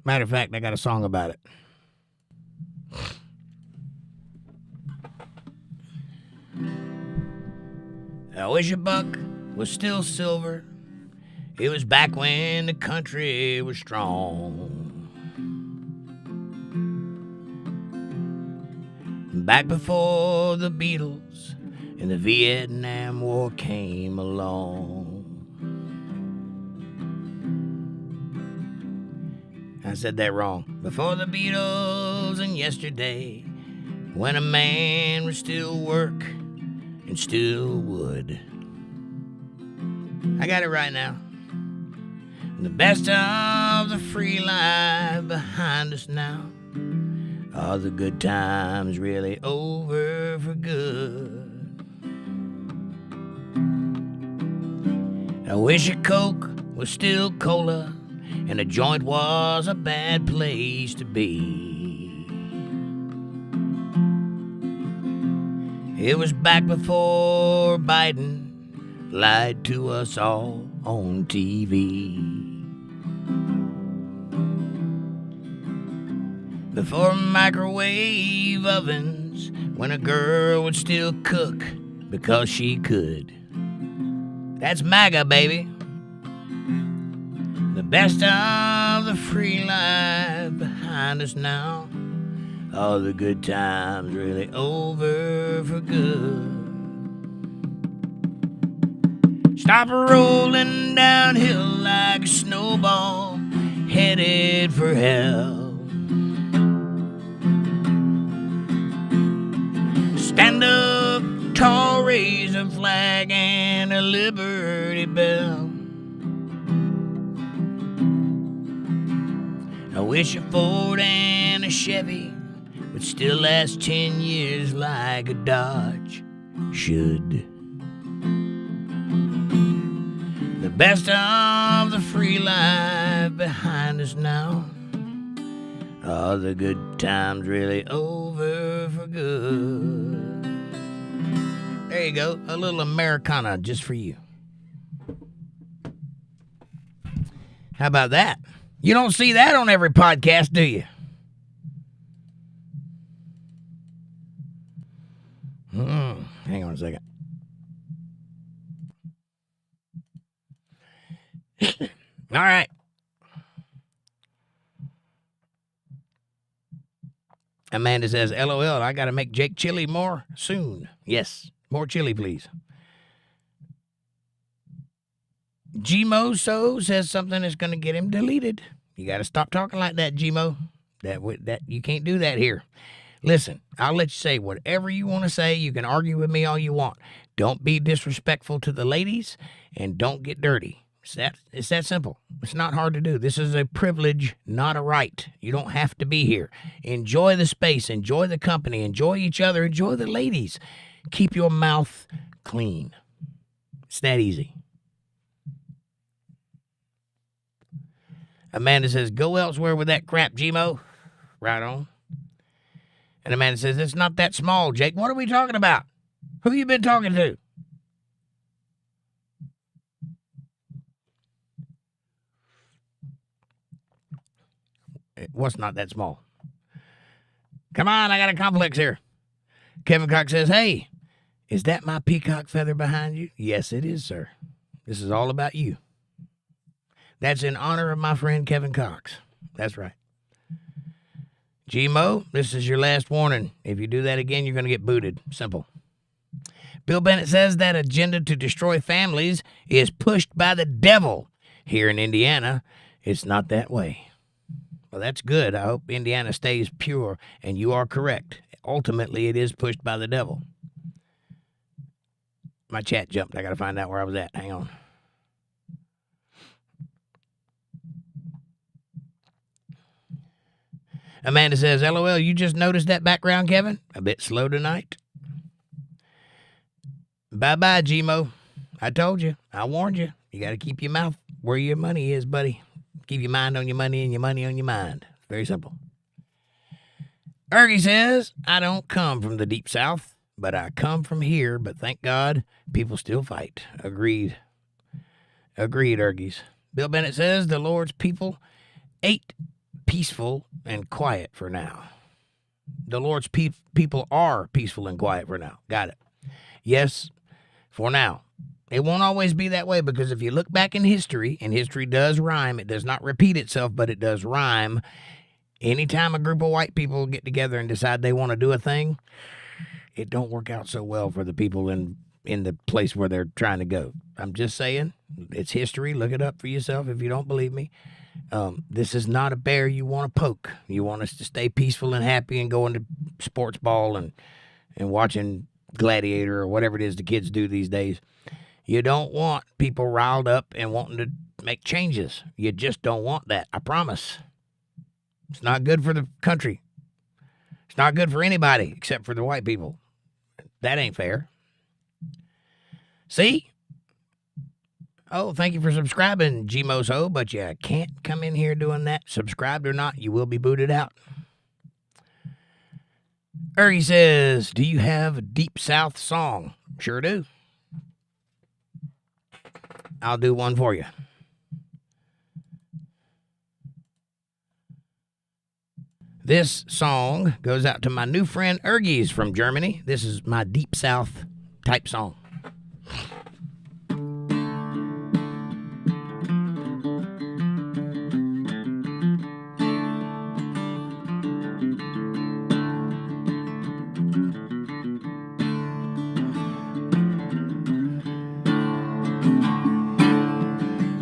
Matter of fact, I got a song about it. I wish a buck was still silver. It was back when the country was strong. Back before the Beatles and the Vietnam War came along. I said that wrong. Before the Beatles and yesterday, when a man would still work and still would. I got it right now. The best of the free life behind us now. Are the good times really over for good? I wish a Coke was still cola, and a joint was a bad place to be. It was back before Biden lied to us all on TV. Before microwave ovens, when a girl would still cook because she could. That's MAGA, baby. The best of the free life behind us now. All the good times really over for good. Stop rolling downhill like a snowball headed for hell. Stand up tall, raise a flag and a Liberty Bell. I wish a Ford and a Chevy would still last 10 years like a Dodge should. The best of the free life behind us now. All the good times really over for good. There you go, a little Americana just for you. How about that? You don't see that on every podcast, do you? Hang on a second. All right. Amanda says, LOL, I got to make Jake chili more soon. Yes, more chili, please. Gmo says something that's going to get him deleted. You got to stop talking like that, Gmo. That you can't do that here. Listen, I'll let you say whatever you want to say. You can argue with me all you want. Don't be disrespectful to the ladies, and don't get dirty. It's that simple. It's not hard to do. This is a privilege, not a right. You don't have to be here. Enjoy the space. Enjoy the company. Enjoy each other. Enjoy the ladies. Keep your mouth clean. It's that easy. Amanda says, go elsewhere with that crap, Gmo. Right on. And Amanda says, it's not that small, Jake. What are we talking about? Who you been talking to? What's not that small? Come on, I got a complex here. Kevin Cox says, hey, is that my peacock feather behind you? Yes, it is, sir. This is all about you. That's in honor of my friend Kevin Cox. That's right. Gmo, this is your last warning. If you do that again, you're going to get booted. Simple. Bill Bennett says that agenda to destroy families is pushed by the devil. Here in Indiana, it's not that way. Well, that's good. I hope Indiana stays pure, and you are correct. Ultimately, it is pushed by the devil. My chat jumped. I got to find out where I was at. Hang on. Amanda says, LOL, you just noticed that background, Kevin? A bit slow tonight. Bye-bye, Gmo. I told you. I warned you. You got to keep your mouth where your money is, buddy. Keep your mind on your money and your money on your mind. Very simple. Ergie says, I don't come from the deep south, but I come from here. But thank God, people still fight. Agreed. Agreed, Ergies. Bill Bennett says, the Lord's people ate peaceful and quiet for now. The Lord's people are peaceful and quiet for now. Got it. Yes, for now. It won't always be that way, because if you look back in history, and history does rhyme, it does not repeat itself, but it does rhyme. Anytime a group of white people get together and decide they want to do a thing, it don't work out so well for the people in the place where they're trying to go. I'm just saying, it's history. Look it up for yourself if you don't believe me. This is not a bear you want to poke. You want us to stay peaceful and happy and going to sports ball and watching Gladiator or whatever it is the kids do these days. You don't want people riled up and wanting to make changes. You just don't want that. I promise. It's not good for the country. It's not good for anybody except for the white people. That ain't fair. See? Oh, thank you for subscribing, Gmoso, but you can't come in here doing that. Subscribed or not, you will be booted out. Ergie says, do you have a Deep South song? Sure do. I'll do one for you. This song goes out to my new friend Ergies from Germany. This is my Deep South type song.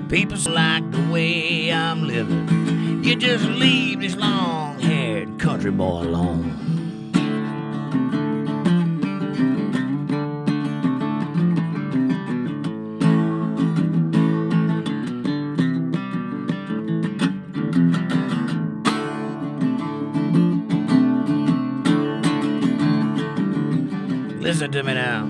People like the way I'm living. You just leave this long-haired country boy alone. Listen to me now.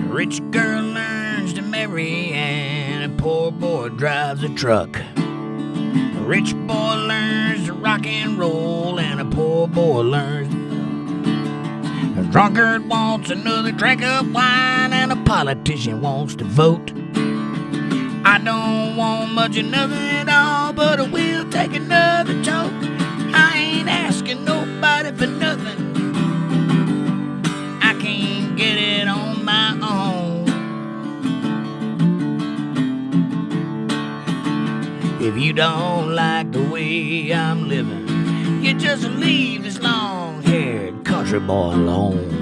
Rich girl learns to marry and a poor boy drives a truck. A rich boy learns to rock and roll and a poor boy learns. A drunkard wants another drink of wine and a politician wants to vote. I don't want much of nothing at all, but I will take another toke. I ain't asking nobody for nothing. I can't get it on my own. If you don't like the way I'm living, you just leave this long-haired country boy alone.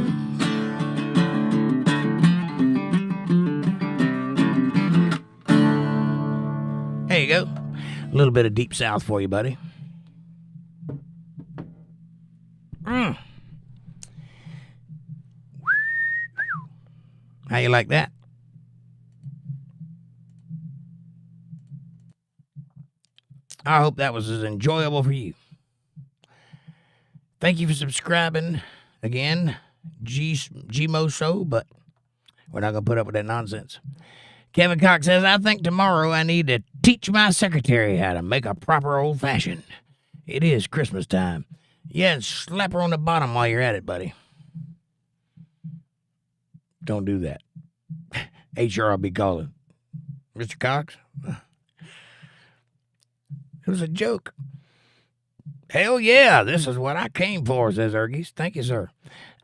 There you go. A little bit of Deep South for you, buddy. How you like that? I hope that was as enjoyable for you. Thank you for subscribing again, Gmoso, but we're not going to put up with that nonsense. Kevin Cox says, I think tomorrow I need to teach my secretary how to make a proper old-fashioned. It is Christmas time. Yeah, and slap her on the bottom while you're at it, buddy. Don't do that. HR will be calling. Mr. Cox? It was a joke. Hell yeah, this is what I came for, says Ergies. Thank you, sir.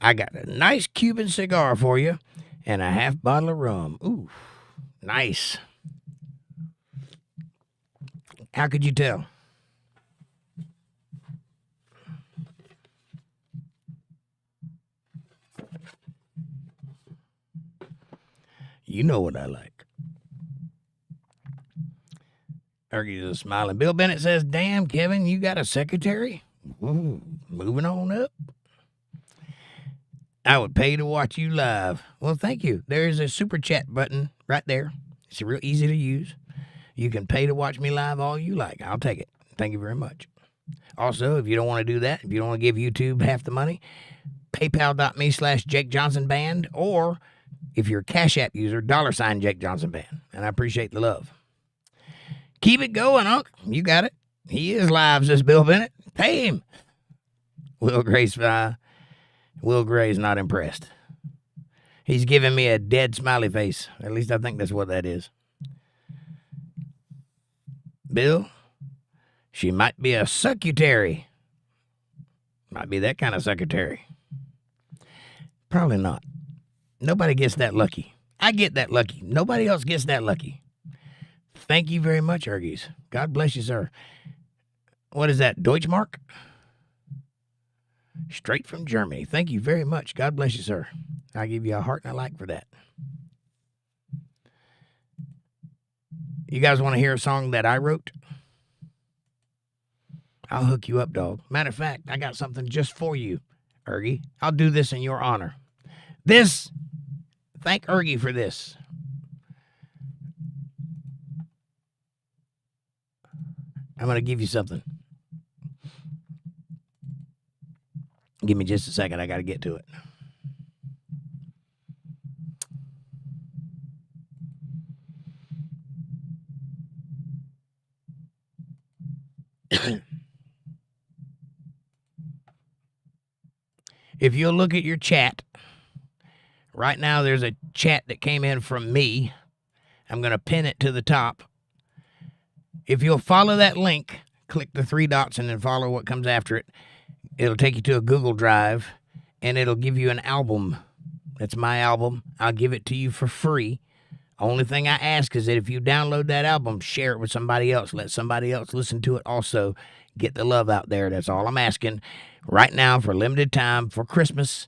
I got a nice Cuban cigar for you and a half bottle of rum. Ooh, nice. How could you tell? You know what I like. Ergies is smiling. Bill Bennett says, damn, Kevin, you got a secretary? Ooh, moving on up. I would pay to watch you live. Well, thank you. There's a super chat button right there. It's real easy to use. You can pay to watch me live all you like. I'll take it. Thank you very much. Also, if you don't want to do that, if you don't want to give YouTube half the money, paypal.me/jakejohnsonband, or if you're a Cash App user, $Jake And I appreciate the love. Keep it going, Unc. You got it. He is live, says Bill Bennett. Pay him. Will Gray's not impressed. He's giving me a dead smiley face. At least I think that's what that is. Bill, she might be a secretary. Might be that kind of secretary. Probably not. Nobody gets that lucky. I get that lucky. Nobody else gets that lucky. Thank you very much, Ergies. God bless you, sir. What is that, Deutschmark? Straight from Germany. Thank you very much. God bless you, sir. I give you a heart and a like for that. You guys want to hear a song that I wrote? I'll hook you up, dog. Matter of fact, I got something just for you, Ergie. I'll do this in your honor. Thank Ergie for this. I'm going to give you something. Give me just a second. I got to get to it. If you'll look at your chat, right now there's a chat that came in from me. I'm going to pin it to the top. If you'll follow that link, click the three dots and then follow what comes after it, it'll take you to a Google Drive, and it'll give you an album. That's my album. I'll give it to you for free. Only thing I ask is that if you download that album, share it with somebody else. Let somebody else listen to it also. Get the love out there. That's all I'm asking. Right now, for limited time, for Christmas,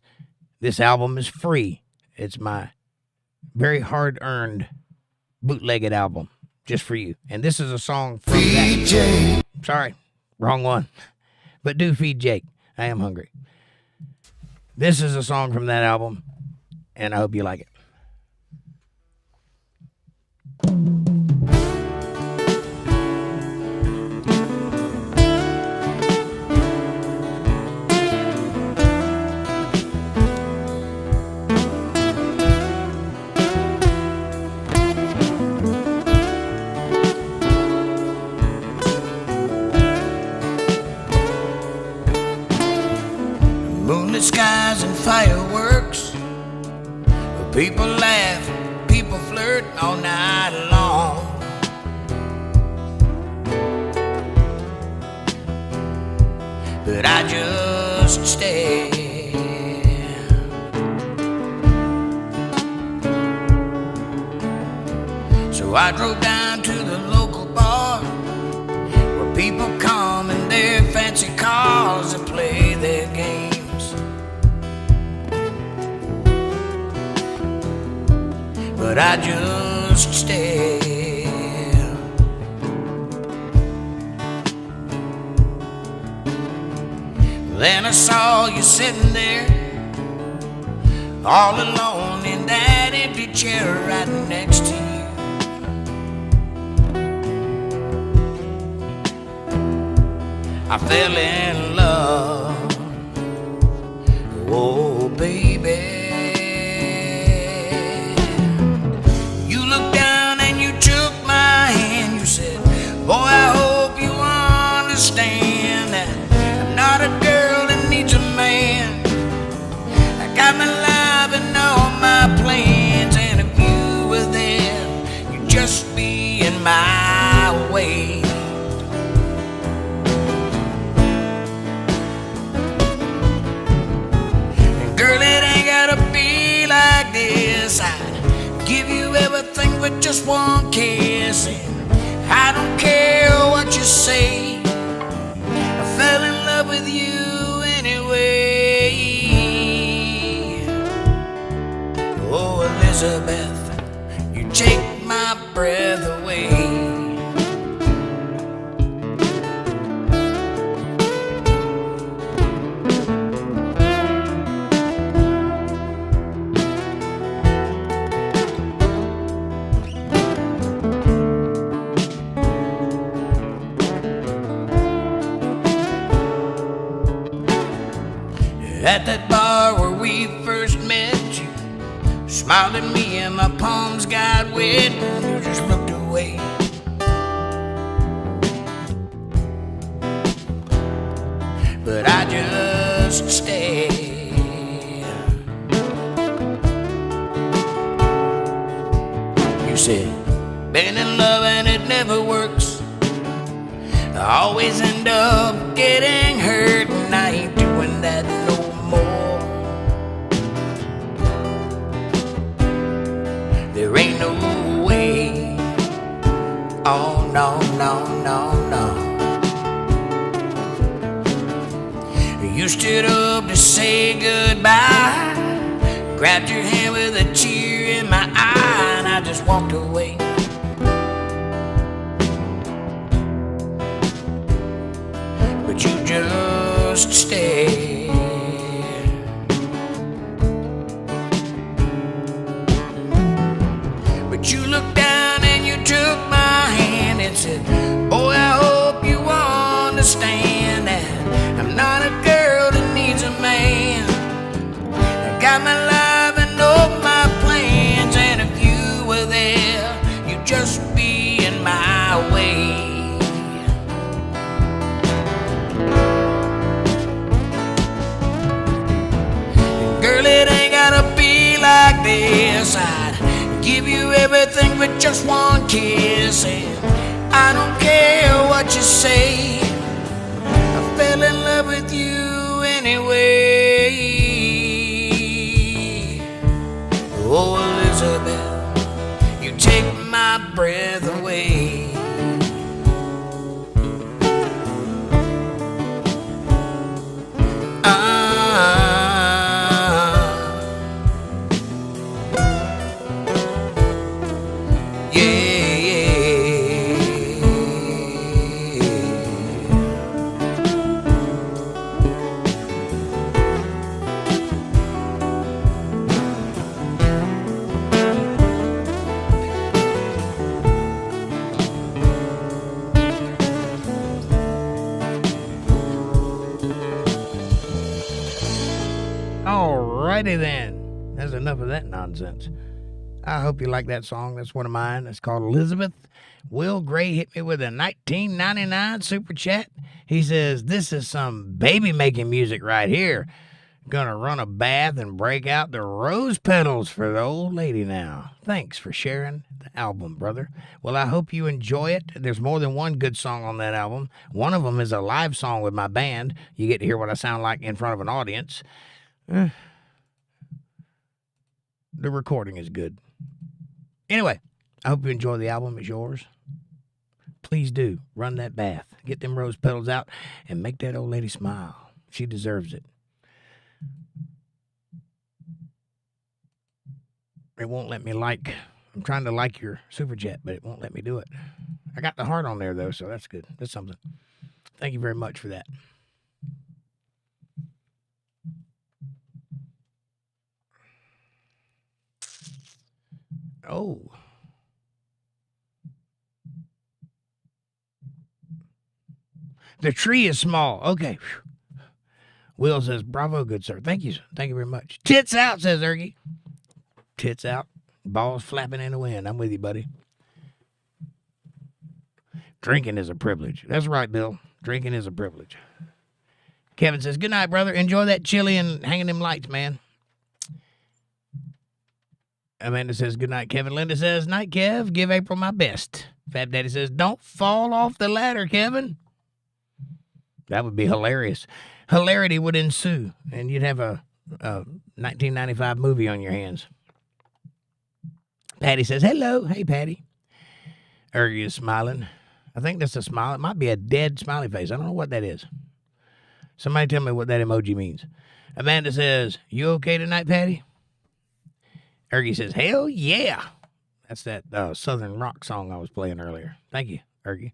this album is free. It's my very hard-earned bootlegged album just for you. And this is a song from Feed Jake. Sorry, wrong one. But do feed Jake. I am hungry. This is a song from that album, and I hope you like it. Moonlit skies and fireworks. People laugh, people flirt all night long. But I just stare. So I drove down to the local bar where people come in their fancy cars and play their games. But I just stare. Then I saw you sitting there, all alone in that empty chair right next to you. I fell in love, oh baby. Boy, I hope you understand that I'm not a girl that needs a man. I got my life and all my plans, and if you were there, you'd just be in my way. And girl, it ain't gotta be like this. I'd give you everything but just one kiss. I don't care what you say, I fell in love with you anyway. Oh, Elizabeth, you take my breath away. At that bar where we first met, you smiled at me and my palms got wet, and you just looked away. But I just stayed. You said, been in love and it never works. I always end up getting hurt, and I ain't doing that no more. There ain't no way. Oh no, no, no, no. You stood up to say goodbye, grabbed your hand with a tear in my eye, and I just walked away. But you just stayed. But you looked down and you took my hand and said, boy, I hope you understand that I'm not a girl that needs a man. I got my life and all my plans, and if you were there, you'd just be in my way. everything with just one kiss. And I don't care what you say, I fell in love with you anyway. Oh, Elizabeth, you take my breath away. Alrighty then. That's enough of that nonsense. I hope you like that song. That's one of mine. It's called Elizabeth. Will Gray hit me with a 1999 super chat. He says, this is some baby making music right here. Gonna run a bath and break out the rose petals for the old lady now. Thanks for sharing the album, brother. Well, I hope you enjoy it. There's more than one good song on that album. One of them is a live song with my band. You get to hear what I sound like in front of an audience. The recording is good. Anyway, I hope you enjoy the album. It's yours. Please do. Run that bath. Get them rose petals out and make that old lady smile. She deserves it. It won't let me like. I'm trying to like your super chat, but it won't let me do it. I got the heart on there, though, so that's good. That's something. Thank you very much for that. Oh. The tree is small. Okay. Will says, bravo, good sir. Thank you. Thank you very much. Tits out, says Ergie. Tits out. Balls flapping in the wind. I'm with you, buddy. Drinking is a privilege. That's right, Bill. Drinking is a privilege. Kevin says, good night, brother. Enjoy that chili and hanging them lights, man. Amanda says, good night, Kevin. Linda says, night, Kev. Give April my best. Fab Daddy says, don't fall off the ladder, Kevin. That would be hilarious. Hilarity would ensue, and you'd have a 1995 movie on your hands. Patty says, hello. Hey, Patty. Ergie is smiling. I think that's a smile. It might be a dead smiley face. I don't know what that is. Somebody tell me what that emoji means. Amanda says, you okay tonight, Patty? Ergie says, hell yeah. That's that Southern rock song I was playing earlier. Thank you, Ergie.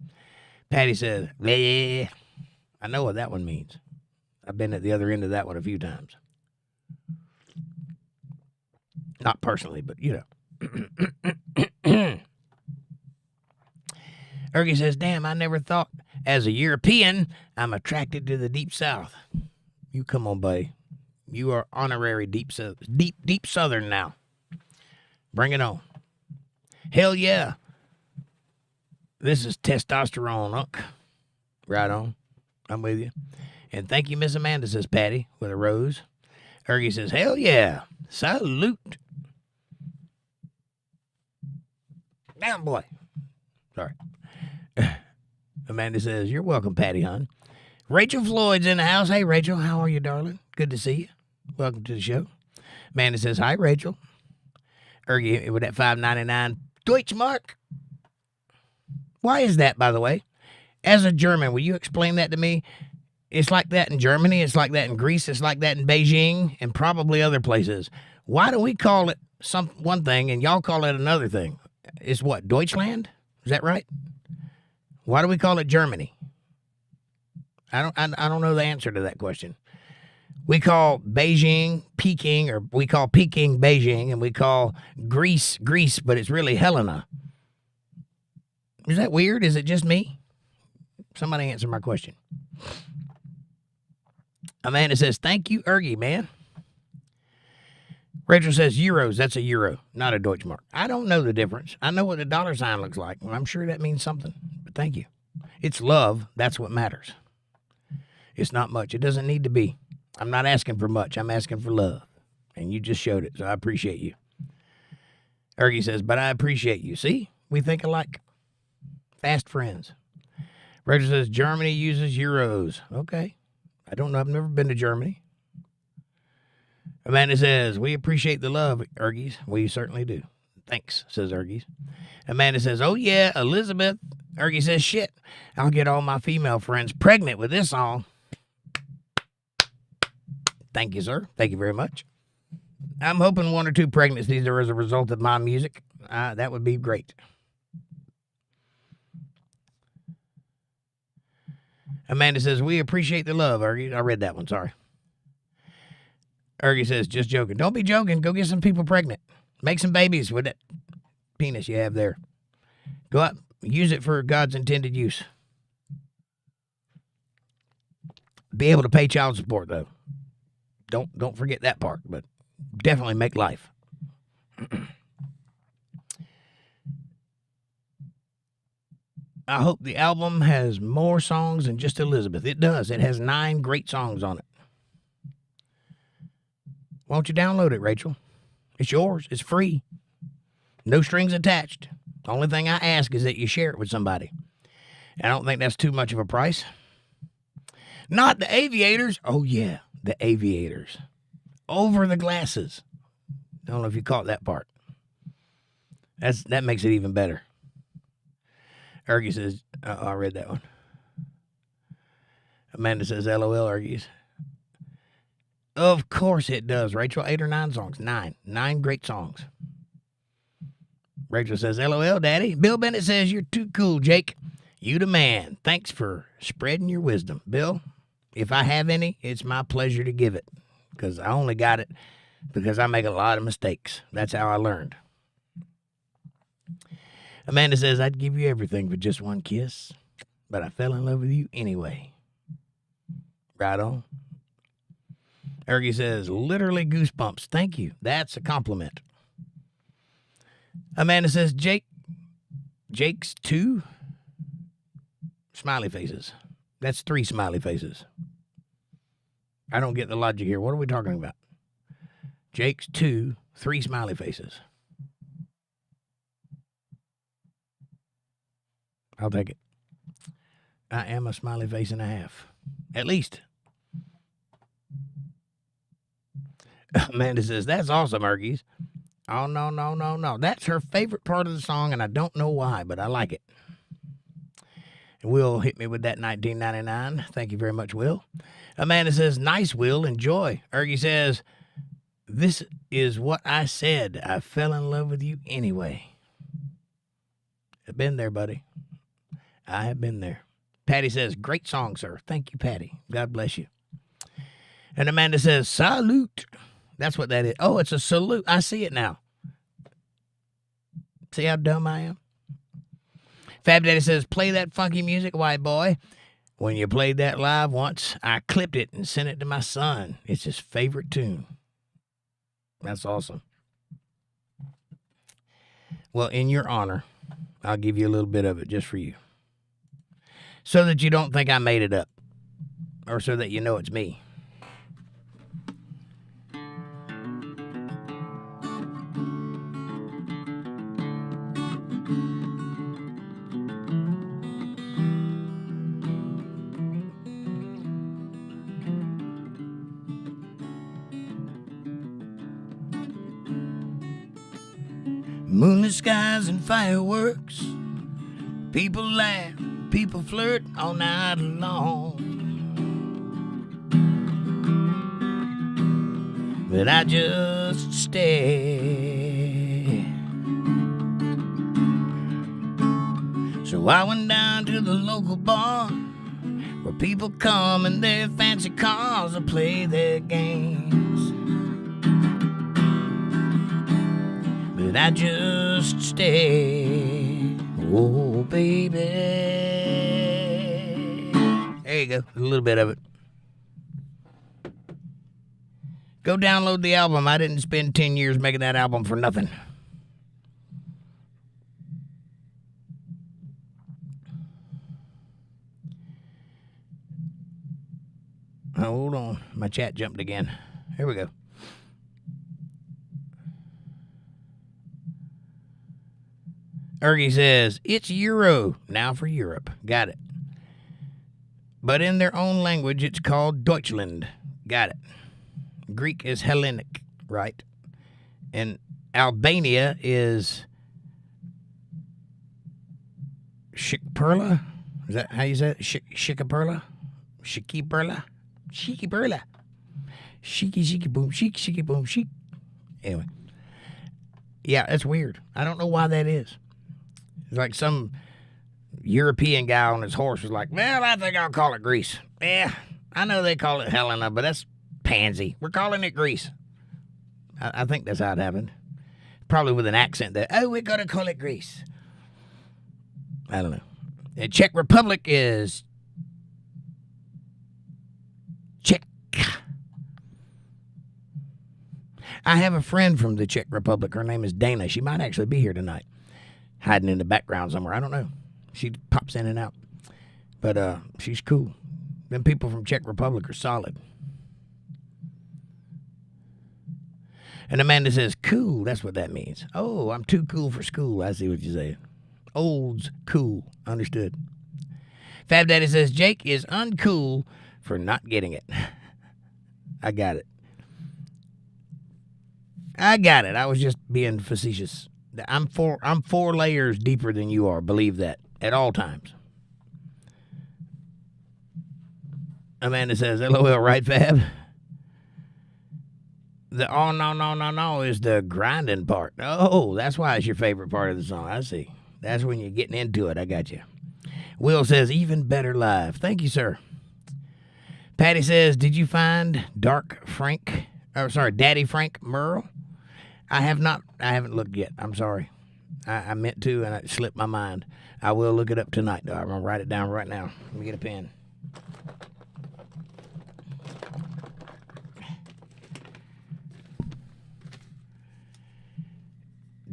Patty says, bleh. I know what that one means. I've been at the other end of that one a few times. Not personally, but you know. Ergie says, damn, I never thought as a European I'm attracted to the Deep South. You come on, buddy. You are honorary deep Southern now. Bring it on. Hell yeah. This is testosterone, Unc. Right on. I'm with you. And thank you, Miss Amanda, says Patty, with a rose. Ergie says, hell yeah. Salute. Down, boy. Sorry. Amanda says, you're welcome, Patty, hon. Rachel Floyd's in the house. Hey, Rachel, how are you, darling? Good to see you. Welcome to the show. Amanda says, hi, Rachel. Ergie with that $5.99 Deutschmark. Why is that, by the way? As a German, will you explain that to me? It's like that in Germany. It's like that in Greece. It's like that in Beijing and probably other places. Why do we call it one thing and y'all call it another thing? It's what, Deutschland? Is that right? Why do we call it Germany? I don't know the answer to that question. We call Beijing Peking, or we call Peking Beijing, and we call Greece, but it's really Helena. Is that weird? Is it just me? Somebody answer my question. Amanda says, thank you, Ergie, man. Rachel says, euros. That's a euro, not a Deutschmark. I don't know the difference. I know what the dollar sign looks like. Well, I'm sure that means something, but thank you. It's love. That's what matters. It's not much. It doesn't need to be. I'm not asking for much. I'm asking for love. And you just showed it, so I appreciate you. Ergie says, but I appreciate you. See, we think alike. Fast friends. Rachel says, Germany uses euros. Okay. I don't know. I've never been to Germany. Amanda says, we appreciate the love, Ergies. We certainly do. Thanks, says Ergies. Amanda says, oh, yeah, Elizabeth. Ergie says, shit, I'll get all my female friends pregnant with this song. Thank you, sir. Thank you very much. I'm hoping 1 or 2 pregnancies are as a result of my music. That would be great. Amanda says, we appreciate the love, Ergie. I read that one, sorry. Ergie says, just joking. Don't be joking. Go get some people pregnant. Make some babies with that penis you have there. Go out. Use it for God's intended use. Be able to pay child support, though. Don't forget that part, but definitely make life. I hope the album has more songs than just Elizabeth. It does. It has 9 great songs on it. Why don't you download it, Rachel? It's yours. It's free. No strings attached. The only thing I ask is that you share it with somebody. I don't think that's too much of a price. Not the aviators. Oh, yeah, the aviators. Over the glasses. I don't know if you caught that part. That makes it even better. Ergie says, I read that one. Amanda says, LOL, Ergies. Of course it does, Rachel. 8 or 9 songs. 9. 9 great songs. Rachel says, LOL, Daddy. Bill Bennett says, you're too cool, Jake. You the man. Thanks for spreading your wisdom. Bill, if I have any, it's my pleasure to give it. Because I only got it because I make a lot of mistakes. That's how I learned. Amanda says, I'd give you everything for just one kiss, but I fell in love with you anyway. Right on. Ergie says, literally goosebumps. Thank you. That's a compliment. Amanda says, Jake's 2 smiley faces. That's 3 smiley faces. I don't get the logic here. What are we talking about? Jake's 2, 3 smiley faces. I'll take it. I am a smiley face and a half. At least. Amanda says, that's awesome, Ergies. Oh, no. That's her favorite part of the song, and I don't know why, but I like it. And Will hit me with that 1999. Thank you very much, Will. Amanda says, nice, Will. Enjoy. Ergie says, this is what I said. I fell in love with you anyway. I've been there, buddy. I have been there. Patty says, great song, sir. Thank you, Patty. God bless you. And Amanda says, salute. That's what that is. Oh, it's a salute. I see it now. See how dumb I am? Fab Daddy says, play that funky music, white boy. When you played that live once, I clipped it and sent it to my son. It's his favorite tune. That's awesome. Well, in your honor, I'll give you a little bit of it just for you. So that you don't think I made it up. Or so that you know it's me. Moonlit skies and fireworks. People laugh, people flirt all night long. But I just stare. So I went down to the local bar where people come in their fancy cars to play their games. But I just stay. Oh, baby. There you go. A little bit of it. Go download the album. I didn't spend 10 years making that album for nothing. Hold on. My chat jumped again. Here we go. Ergie says, it's Euro, now for Europe. Got it. But in their own language, it's called Deutschland. Got it. Greek is Hellenic, right? And Albania is Shikperla? Is that how you say it? Shikaperla? Shikiperla? Shikiperla. Shiki boom, shiki boom, shik. Anyway. Yeah, that's weird. I don't know why that is. It's like some European guy on his horse was like, well, I think I'll call it Greece. Yeah, I know they call it Helena, but that's pansy. We're calling it Greece. I think that's how it happened. Probably with an accent there. Oh, we're going to call it Greece. I don't know. The Czech Republic is Czech. I have a friend from the Czech Republic. Her name is Dana. She might actually be here tonight. Hiding in the background somewhere. I don't know. She pops in and out. But she's cool. Them people from Czech Republic are solid. And Amanda says, cool. That's what that means. Oh, I'm too cool for school. I see what you're saying. Old's cool. Understood. Fab Daddy says, Jake is uncool for not getting it. I got it. I was just being facetious. I'm four layers deeper than you are. Believe that at all times. Amanda says, LOL, right, Fab? The oh, no is the grinding part. Oh, that's why it's your favorite part of the song. I see. That's when you're getting into it. I got you. Will says, even better live. Thank you, sir. Patty says, did you find Daddy Frank Merle? I haven't looked yet. I'm sorry. I meant to, and it slipped my mind. I will look it up tonight, though. I'm going to write it down right now. Let me get a pen.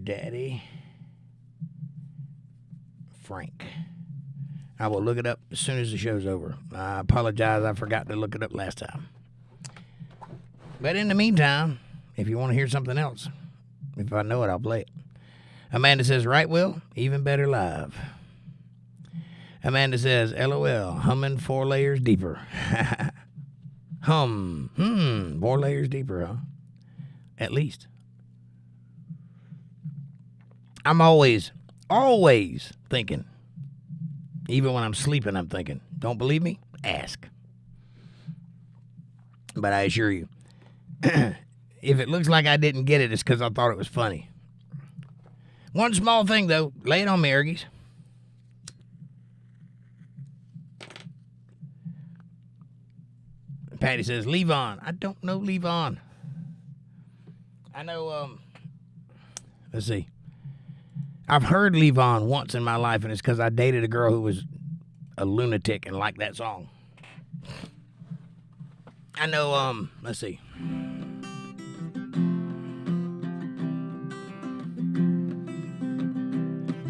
Daddy Frank. I will look it up as soon as the show's over. I apologize. I forgot to look it up last time. But in the meantime, if you want to hear something else, if I know it, I'll play it. Amanda says, right, Will? Even better live. Amanda says, LOL, humming 4 layers deeper. 4 layers deeper, huh? At least. I'm always thinking. Even when I'm sleeping, I'm thinking. Don't believe me? Ask. But I assure you, if it looks like I didn't get it, it's because I thought it was funny. One small thing, though. Lay it on me, Ergies. Patty says, Levon. I don't know Levon. I know, let's see. I've heard Levon once in my life, and it's because I dated a girl who was a lunatic and liked that song. I know, let's see.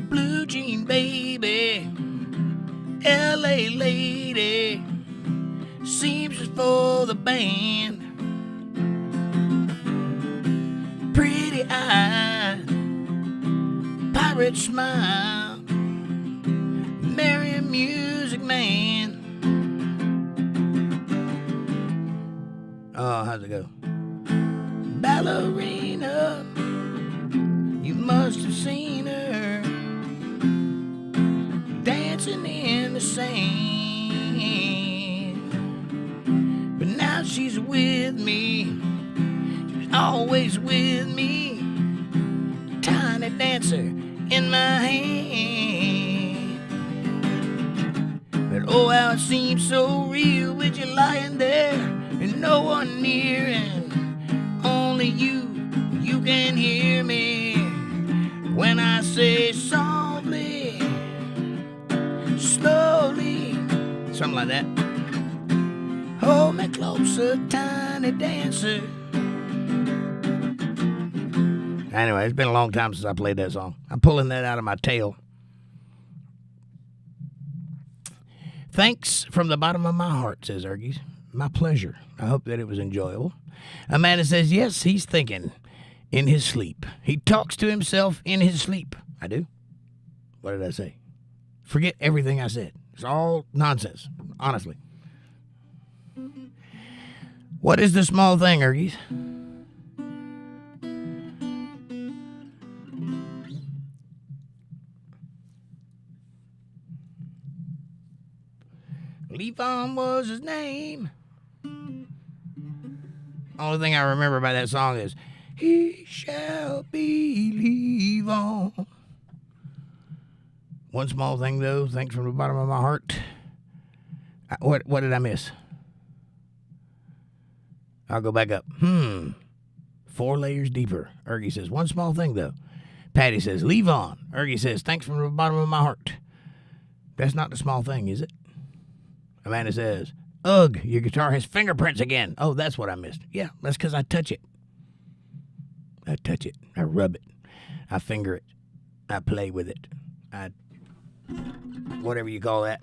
Blue jean baby, LA lady, seamstress for the band, pretty eyes, pirate smile, merry music man. Oh, how's it go? Ballerina, you must have seen her dancing in the sand. But now she's with me, she's always with me, tiny dancer in my hand. But oh, how it seems so real with you lying there and no one near, and only you can hear me when I say softly, slowly, something like that. Hold me closer, tiny dancer. Anyway, it's been a long time since I played that song. I'm pulling that out of my tail. Thanks from the bottom of my heart, says Ergies. My pleasure. I hope that it was enjoyable. Amanda says, yes, he's thinking in his sleep. He talks to himself in his sleep. I do. What did I say? Forget everything I said. It's all nonsense, honestly. What is the small thing, Ergies? Levon was his name. Only thing I remember about that song is, he shall be Levon. One small thing, though, thanks from the bottom of my heart. What did I miss? I'll go back up. 4 layers deeper. Ergie says, one small thing, though. Patty says, Levon. Ergie says, thanks from the bottom of my heart. That's not the small thing, is it? Amanda says, ugh, your guitar has fingerprints again. Oh, that's what I missed. Yeah, that's because I touch it. I touch it. I rub it. I finger it. I play with it. I, whatever you call that.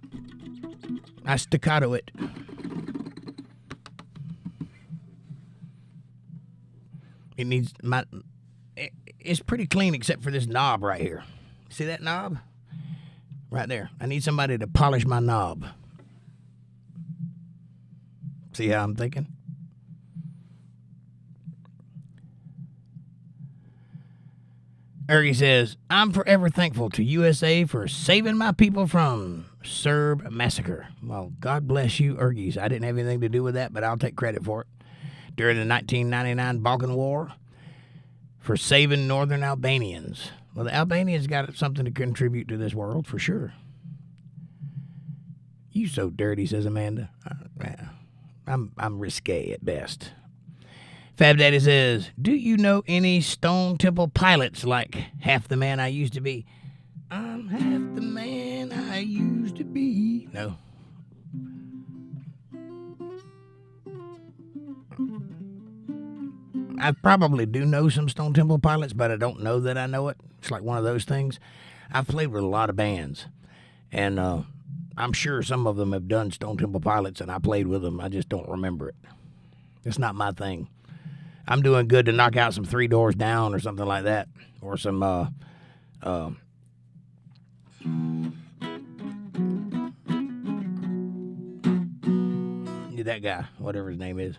I staccato it. It needs it's pretty clean except for this knob right here. See that knob? Right there. I need somebody to polish my knob. See how I'm thinking? Ergie says, I'm forever thankful to USA for saving my people from Serb massacre. Well, God bless you, Ergies. I didn't have anything to do with that, but I'll take credit for it. During the 1999 Balkan War, for saving northern Albanians. Well, the Albanians got something to contribute to this world, for sure. You so dirty, says Amanda. I'm risque at best. Fab Daddy says, do you know any Stone Temple Pilots like half the man I used to be? I'm half the man I used to be. No. I probably do know some Stone Temple Pilots, but I don't know that I know it. It's like one of those things. I've played with a lot of bands, and I'm sure some of them have done Stone Temple Pilots, and I played with them. I just don't remember it. It's not my thing. I'm doing good to knock out some 3 Doors Down or something like that, or some that guy, whatever his name is.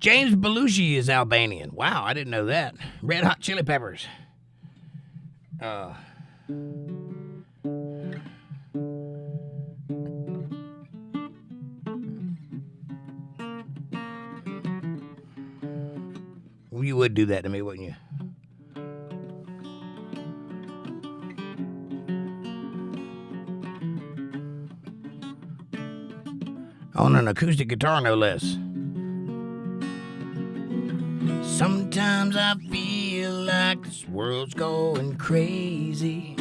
James Belushi is Albanian. Wow, I didn't know that. Red Hot Chili Peppers. You would do that to me, wouldn't you? On an acoustic guitar, no less. Sometimes I feel like this world's going crazy.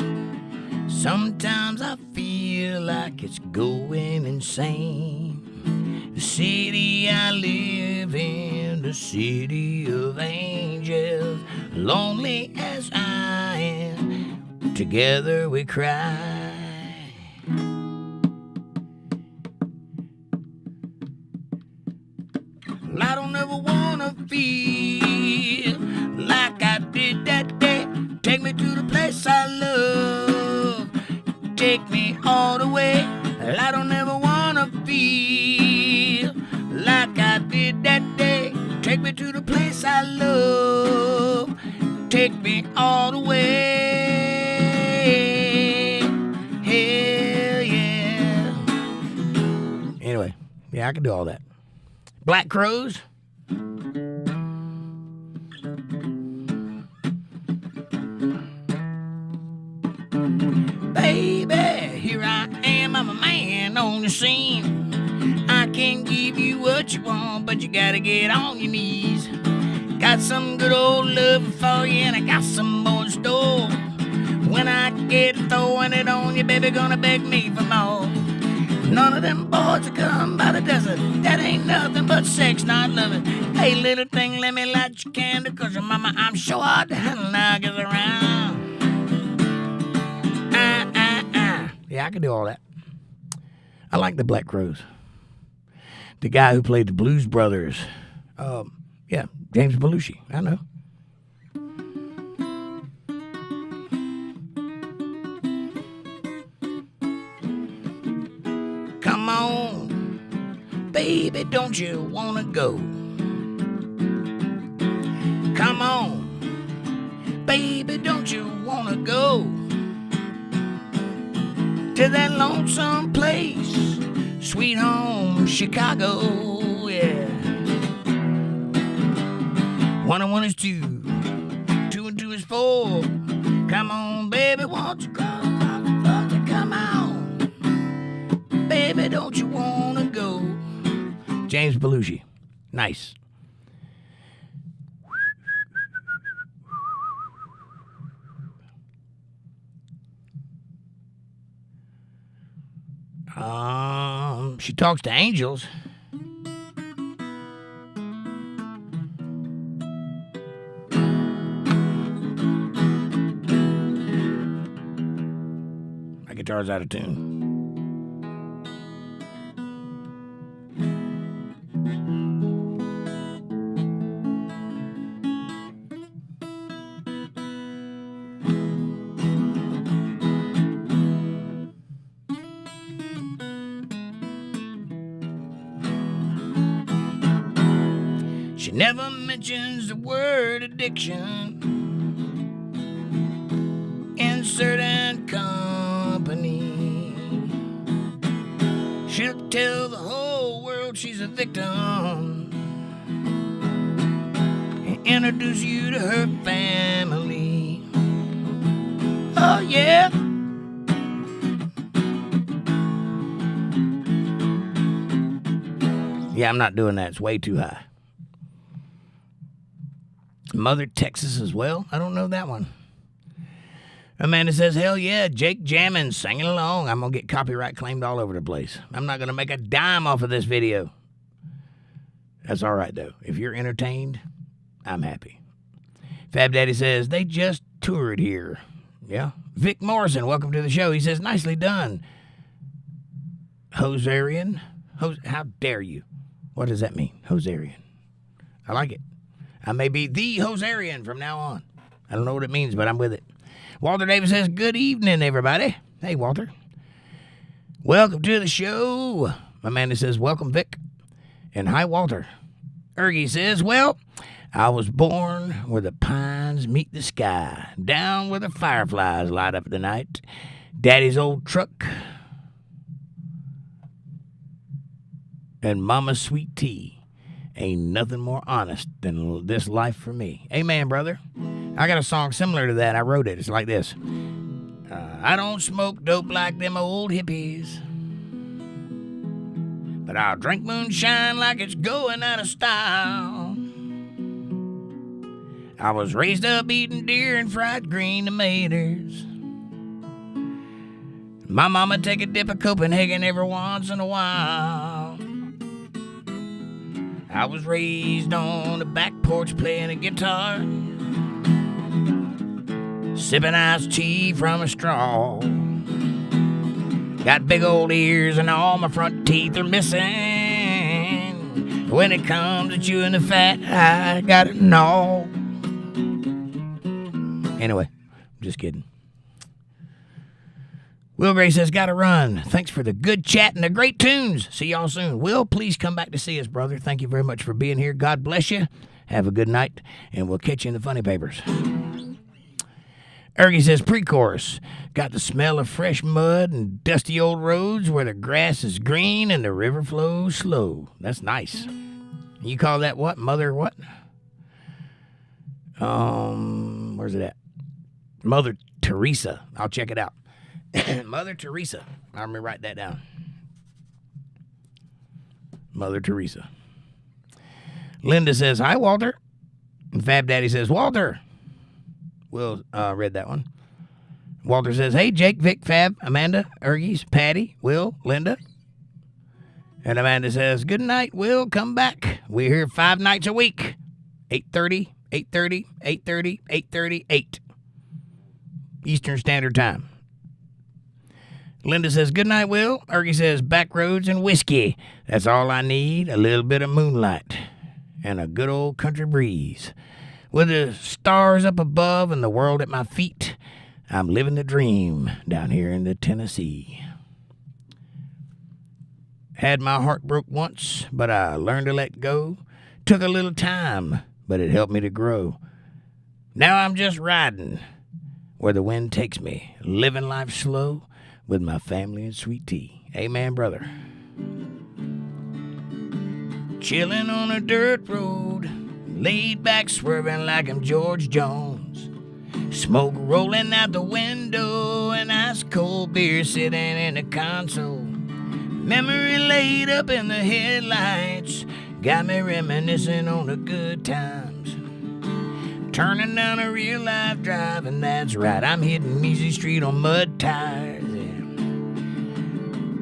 Sometimes I feel like it's going insane. The city I live in, the city of angels, lonely as I am, together we cry. I don't ever wanna feel like I did that day. Take me to the place I love, take me all the way. I don't ever wanna feel like I did that day. Take me to the place I love, take me all the way. Hell yeah. Anyway, yeah, I can do all that. Black Crows. Baby, here I am, I'm a man on the scene. I can give you what you want, but you gotta get on your knees. Got some good old love for you, and I got some more in store. When I get throwing it on you, baby, gonna beg me for more. None of them boys that come by the desert, that ain't nothing but sex, not loving. Hey, little thing, let me light your candle, cause your mama, I'm sure hard to handle now, gets around. Yeah, I can do all that. I like the Black Crows. The guy who played the Blues Brothers. Yeah, James Belushi, I know. on, baby, don't you wanna go? Come on, baby, don't you wanna go to that lonesome place, sweet home Chicago, yeah. 1 and 1 is 2, 2 and 2 is 4. Come on, baby, won't you come on, baby, don't you wanna go? James Belushi, nice. She talks to angels. My guitar's out of tune. She never mentions the word addiction in certain company. She'll tell the whole world she's a victim and introduce you to her family. Oh, yeah. Yeah, I'm not doing that. It's way too high. Mother Texas as well. I don't know that one. Amanda says, hell yeah, Jake jamming, singing along. I'm going to get copyright claimed all over the place. I'm not going to make a dime off of this video. That's all right, though. If you're entertained, I'm happy. Fab Daddy says, they just toured here. Yeah. Vic Morrison, welcome to the show. He says, nicely done. Hosarian? How dare you? What does that mean? Hosarian. I like it. I may be the Hosarian from now on. I don't know what it means, but I'm with it. Walter Davis says, good evening, everybody. Hey, Walter. Welcome to the show. Amanda says, welcome, Vic. And hi, Walter. Ergie says, well, I was born where the pines meet the sky, down where the fireflies light up at the night. Daddy's old truck and Mama's sweet tea. Ain't nothing more honest than this life for me. Amen, brother. I got a song similar to that. I wrote it. It's like this. I don't smoke dope like them old hippies, but I'll drink moonshine like it's going out of style. I was raised up eating deer and fried green tomatoes. My mama take a dip of Copenhagen every once in a while. I was raised on the back porch playing a guitar, sipping iced tea from a straw. Got big old ears and all my front teeth are missing. When it comes to chewing the fat, I got it gnaw. Anyway, just kidding. Will Gray says, gotta run. Thanks for the good chat and the great tunes. See y'all soon. Will, please come back to see us, brother. Thank you very much for being here. God bless you. Have a good night, and we'll catch you in the funny papers. Ergie says, pre-chorus. Got the smell of fresh mud and dusty old roads where the grass is green and the river flows slow. That's nice. You call that what? Mother what? Where's it at? Mother Teresa. I'll check it out. Mother Teresa. I'm going to write that down. Mother Teresa. Linda says, hi, Walter. And Fab Daddy says, Walter. Will read that one. Walter says, hey, Jake, Vic, Fab, Amanda, Ergies, Patty, Will, Linda. And Amanda says, good night, Will. Come back. We're here 5 nights a week. 8:30, 8:30, 8:30, 8:30, 8. Eastern Standard Time. Linda says, good night, Will. Ergie says, back roads and whiskey. That's all I need. A little bit of moonlight and a good old country breeze. With the stars up above and the world at my feet, I'm living the dream down here in the Tennessee. Had my heart broke once, but I learned to let go. Took a little time, but it helped me to grow. Now I'm just riding where the wind takes me, living life slow with my family and sweet tea. Amen, brother. Chilling on a dirt road, laid back swerving like I'm George Jones. Smoke rolling out the window, and ice cold beer sitting in the console. Memory laid up in the headlights, got me reminiscing on the good times. Turning down a real life drive, and that's right, I'm hitting easy street on mud tires.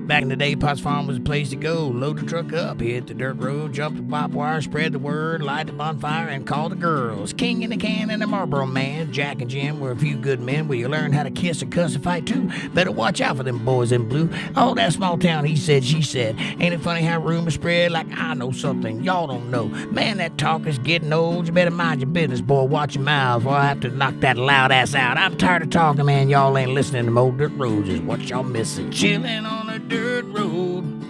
Back in the day, Potts Farm was a place to go. Load the truck up, hit the dirt road, jump the bop wire, spread the word, light the bonfire, and call the girls. King in the can and the Marlboro man. Jack and Jim were a few good men where you learn how to kiss and cuss and fight too. Better watch out for them boys in blue. Oh, that small town, he said, she said. Ain't it funny how rumors spread like I know something y'all don't know? Man, that talk is getting old. You better mind your business, boy. Watch your mouth, or I have to knock that loud ass out. I'm tired of talking, man. Y'all ain't listening to old dirt roads is what y'all missing. Chilling on a dirt road,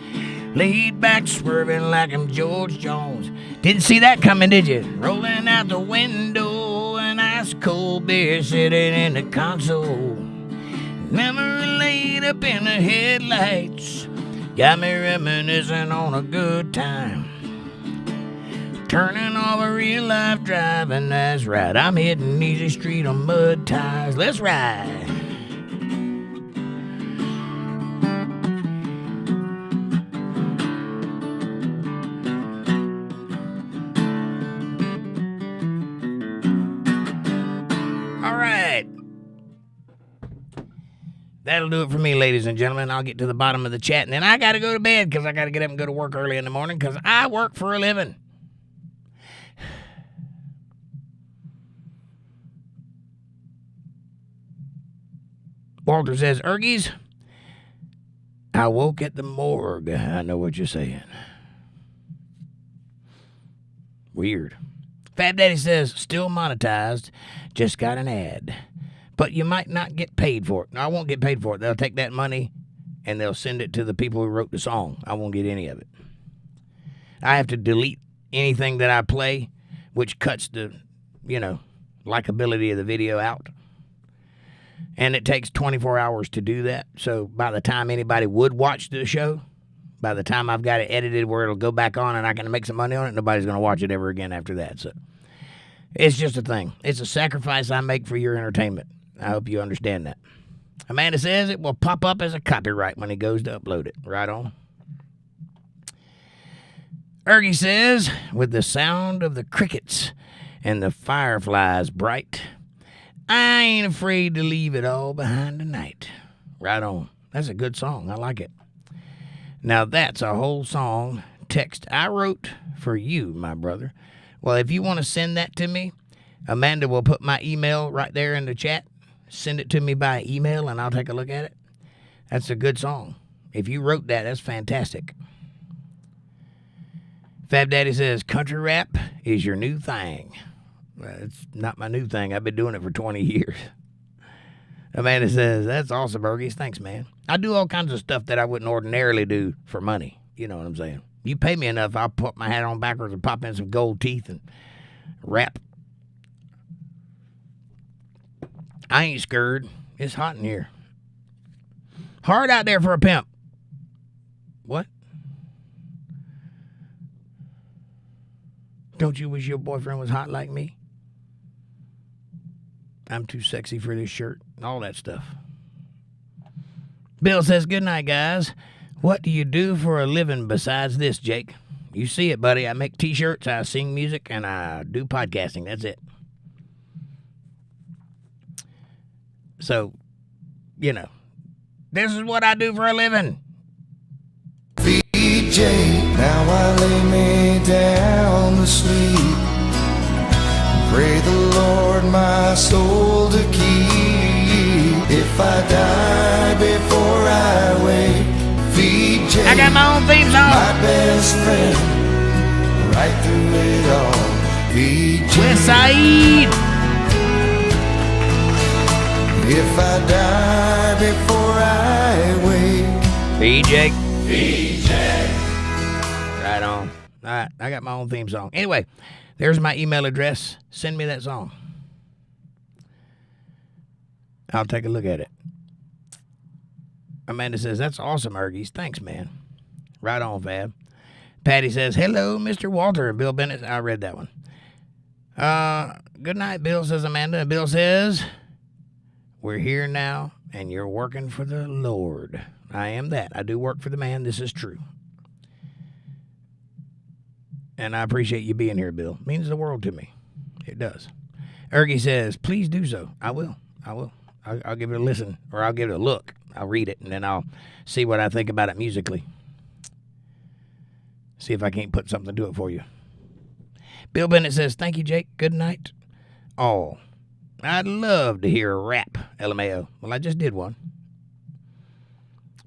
laid back swerving like I'm George Jones. Didn't see that coming, did you? Rolling out the window, an ice cold beer sitting in the console. Memory laid up in the headlights, got me reminiscing on a good time. Turning off a real life drive, and that's right, I'm hitting easy street on mud tires. Let's ride. That'll do it for me, ladies and gentlemen. I'll get to the bottom of the chat, and then I got to go to bed because I got to get up and go to work early in the morning because I work for a living. Walter says, Ergies, I woke at the morgue. I know what you're saying. Weird. Fat Daddy says, still monetized, just got an ad. But you might not get paid for it. No, I won't get paid for it. They'll take that money and they'll send it to the people who wrote the song. I won't get any of it. I have to delete anything that I play, which cuts the, likability of the video out. And it takes 24 hours to do that. So by the time anybody would watch the show, by the time I've got it edited where it'll go back on and I can make some money on it, nobody's going to watch it ever again after that. So it's just a thing. It's a sacrifice I make for your entertainment. I hope you understand that. Amanda says it will pop up as a copyright when he goes to upload it. Right on. Ergie says, with the sound of the crickets and the fireflies bright, I ain't afraid to leave it all behind tonight. Right on. That's a good song. I like it. Now that's a whole song text I wrote for you, my brother. Well, if you want to send that to me, Amanda will put my email right there in the chat. Send it to me by email, and I'll take a look at it. That's a good song. If you wrote that, that's fantastic. Fab Daddy says, country rap is your new thing. Well, it's not my new thing. I've been doing it for 20 years. Amanda says, that's awesome, Burgies. Thanks, man. I do all kinds of stuff that I wouldn't ordinarily do for money. You know what I'm saying? You pay me enough, I'll put my hat on backwards and pop in some gold teeth and rap. I ain't scared. It's hot in here. Hard out there for a pimp. What? Don't you wish your boyfriend was hot like me? I'm too sexy for this shirt. All that stuff. Bill says, good night, guys. What do you do for a living besides this, Jake? You see it, buddy. I make t-shirts, I sing music, and I do podcasting. That's it. So, this is what I do for a living. VJ, now I lay me down to sleep. Pray the Lord my soul to keep. If I die before I wake, VJ, I got my own theme song. My best friend, right through it all. VJ, West Side. If I die before I wake, VJ. VJ. right. I got my own theme song. Anyway, there's my email address. Send me that song. I'll take a look at it. Amanda says, that's awesome, Ergies. Thanks, man. Right on, Fab. Patty says, hello, Mr. Walter and Bill Bennett. I read that one. Good night, Bill, says Amanda. And Bill says, we're here now, and you're working for the Lord. I am that. I do work for the man. This is true. And I appreciate you being here, Bill. It means the world to me. It does. Ergie says, please do so. I will. I'll give it a listen, or I'll give it a look. I'll read it, and then I'll see what I think about it musically. See if I can't put something to it for you. Bill Bennett says, thank you, Jake. Good night. All. I'd love to hear a rap, LMAO. Well, I just did one.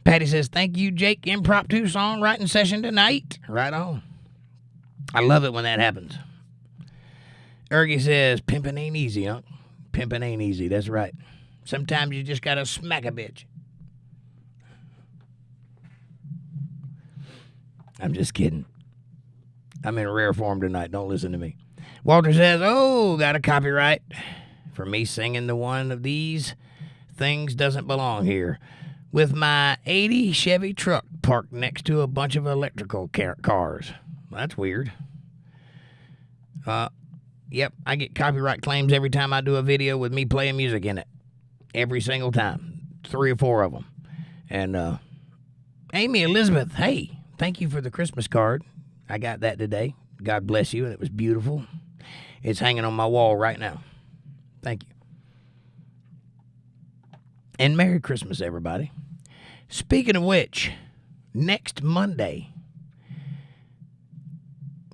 Patty says, thank you, Jake. Impromptu songwriting session tonight. Right on. I love it when that happens. Ergie says, pimping ain't easy, huh? Pimping ain't easy. That's right. Sometimes you just got to smack a bitch. I'm just kidding. I'm in rare form tonight. Don't listen to me. Walter says, oh, got a copyright for me singing the one of these things doesn't belong here. With my 80 Chevy truck parked next to a bunch of electrical cars. That's weird. Yep, I get copyright claims every time I do a video with me playing music in it. Every single time. 3 or 4 of them. And Amy Elizabeth, hey, thank you for the Christmas card. I got that today. God bless you, and it was beautiful. It's hanging on my wall right now. Thank you. And Merry Christmas, everybody. Speaking of which, next Monday,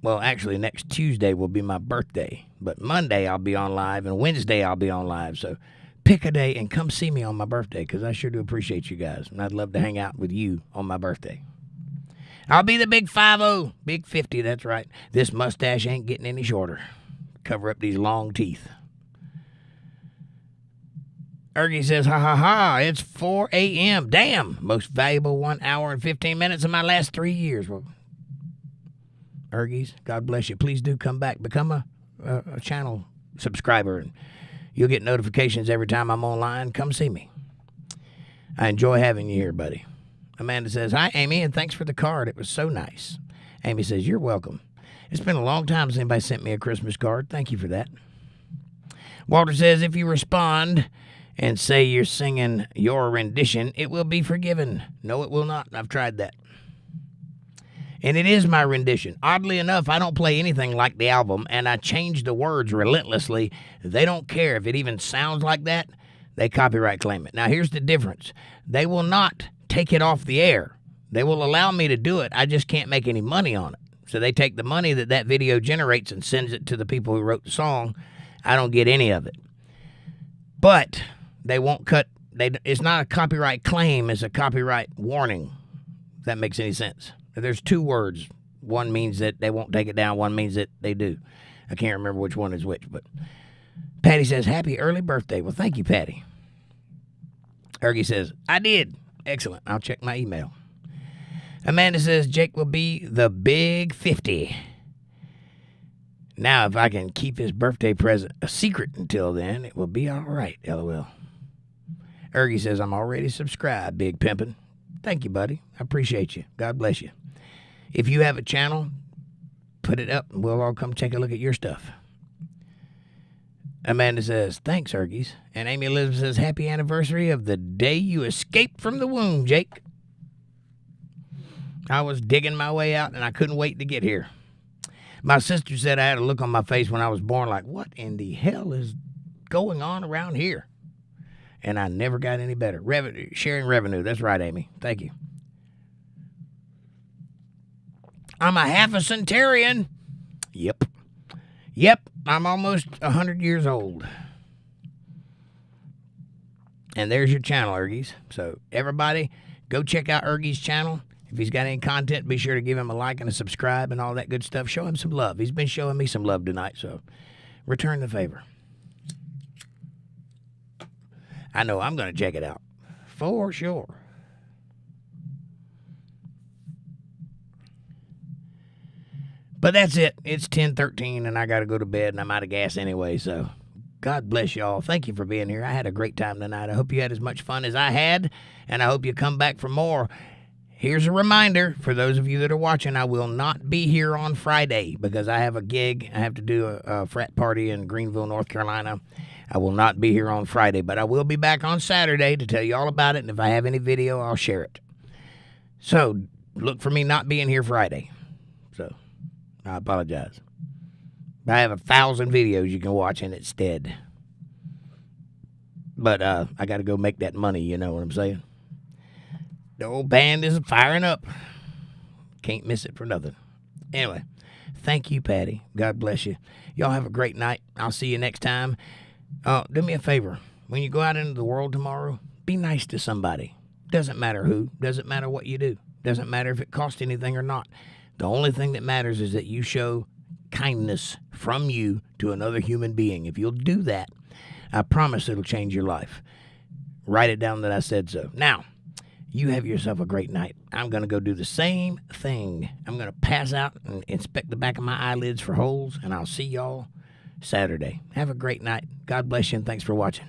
well, actually, next Tuesday will be my birthday. But Monday I'll be on live, and Wednesday I'll be on live. So pick a day and come see me on my birthday, because I sure do appreciate you guys. And I'd love to hang out with you on my birthday. I'll be the big 50, big 50, that's right. This mustache ain't getting any shorter. Cover up these long teeth. Ergie says, ha ha ha, it's 4 a.m. Damn, most valuable 1 hour and 15 minutes of my last 3 years. Well, Ergies, God bless you. Please do come back. Become a channel subscriber, and you'll get notifications every time I'm online. Come see me. I enjoy having you here, buddy. Amanda says, hi, Amy, and thanks for the card. It was so nice. Amy says, you're welcome. It's been a long time since anybody sent me a Christmas card. Thank you for that. Walter says, if you respond and say you're singing your rendition, it will be forgiven. No, it will not. I've tried that. And it is my rendition. Oddly enough, I don't play anything like the album, and I change the words relentlessly. They don't care if it even sounds like that. They copyright claim it. Now, here's the difference. They will not take it off the air. They will allow me to do it. I just can't make any money on it. So they take the money that video generates and sends it to the people who wrote the song. I don't get any of it. But they won't cut. It's not a copyright claim. It's a copyright warning, if that makes any sense. There's 2 words. One means that they won't take it down. One means that they do. I can't remember which one is which. But Patty says, happy early birthday. Well, thank you, Patty. Ergie says, I did. Excellent. I'll check my email. Amanda says, Jake will be the big 50. Now, if I can keep his birthday present a secret until then, it will be all right, LOL. Ergie says, I'm already subscribed, Big Pimpin'. Thank you, buddy. I appreciate you. God bless you. If you have a channel, put it up, and we'll all come take a look at your stuff. Amanda says, thanks, Ergies. And Amy Elizabeth says, happy anniversary of the day you escaped from the womb, Jake. I was digging my way out, and I couldn't wait to get here. My sister said I had a look on my face when I was born like, what in the hell is going on around here? And I never got any better. Sharing revenue. That's right, Amy. Thank you. I'm a half a centurion. Yep. I'm almost 100 years old. And there's your channel, Ergies. So everybody, go check out Ergies' channel. If he's got any content, be sure to give him a like and a subscribe and all that good stuff. Show him some love. He's been showing me some love tonight, so return the favor. I know I'm going to check it out. For sure. But that's it. It's 10:13, and I got to go to bed, and I'm out of gas anyway, so God bless y'all. Thank you for being here. I had a great time tonight. I hope you had as much fun as I had, and I hope you come back for more. Here's a reminder for those of you that are watching, I will not be here on Friday because I have a gig. I have to do a frat party in Greenville, North Carolina. I will not be here on Friday, but I will be back on Saturday to tell you all about it, and if I have any video, I'll share it. So look for me not being here Friday. So I apologize. I have 1,000 videos you can watch in its stead. But I got to go make that money, you know what I'm saying? The old band is firing up. Can't miss it for nothing. Anyway, thank you, Patty. God bless you. Y'all have a great night. I'll see you next time. Do me a favor. When you go out into the world tomorrow, be nice to somebody. Doesn't matter who. Doesn't matter what you do. Doesn't matter if it costs anything or not. The only thing that matters is that you show kindness from you to another human being. If you'll do that, I promise it'll change your life. Write it down that I said so. Now, you have yourself a great night. I'm going to go do the same thing. I'm going to pass out and inspect the back of my eyelids for holes, and I'll see y'all Saturday. Have a great night. God bless you, and thanks for watching.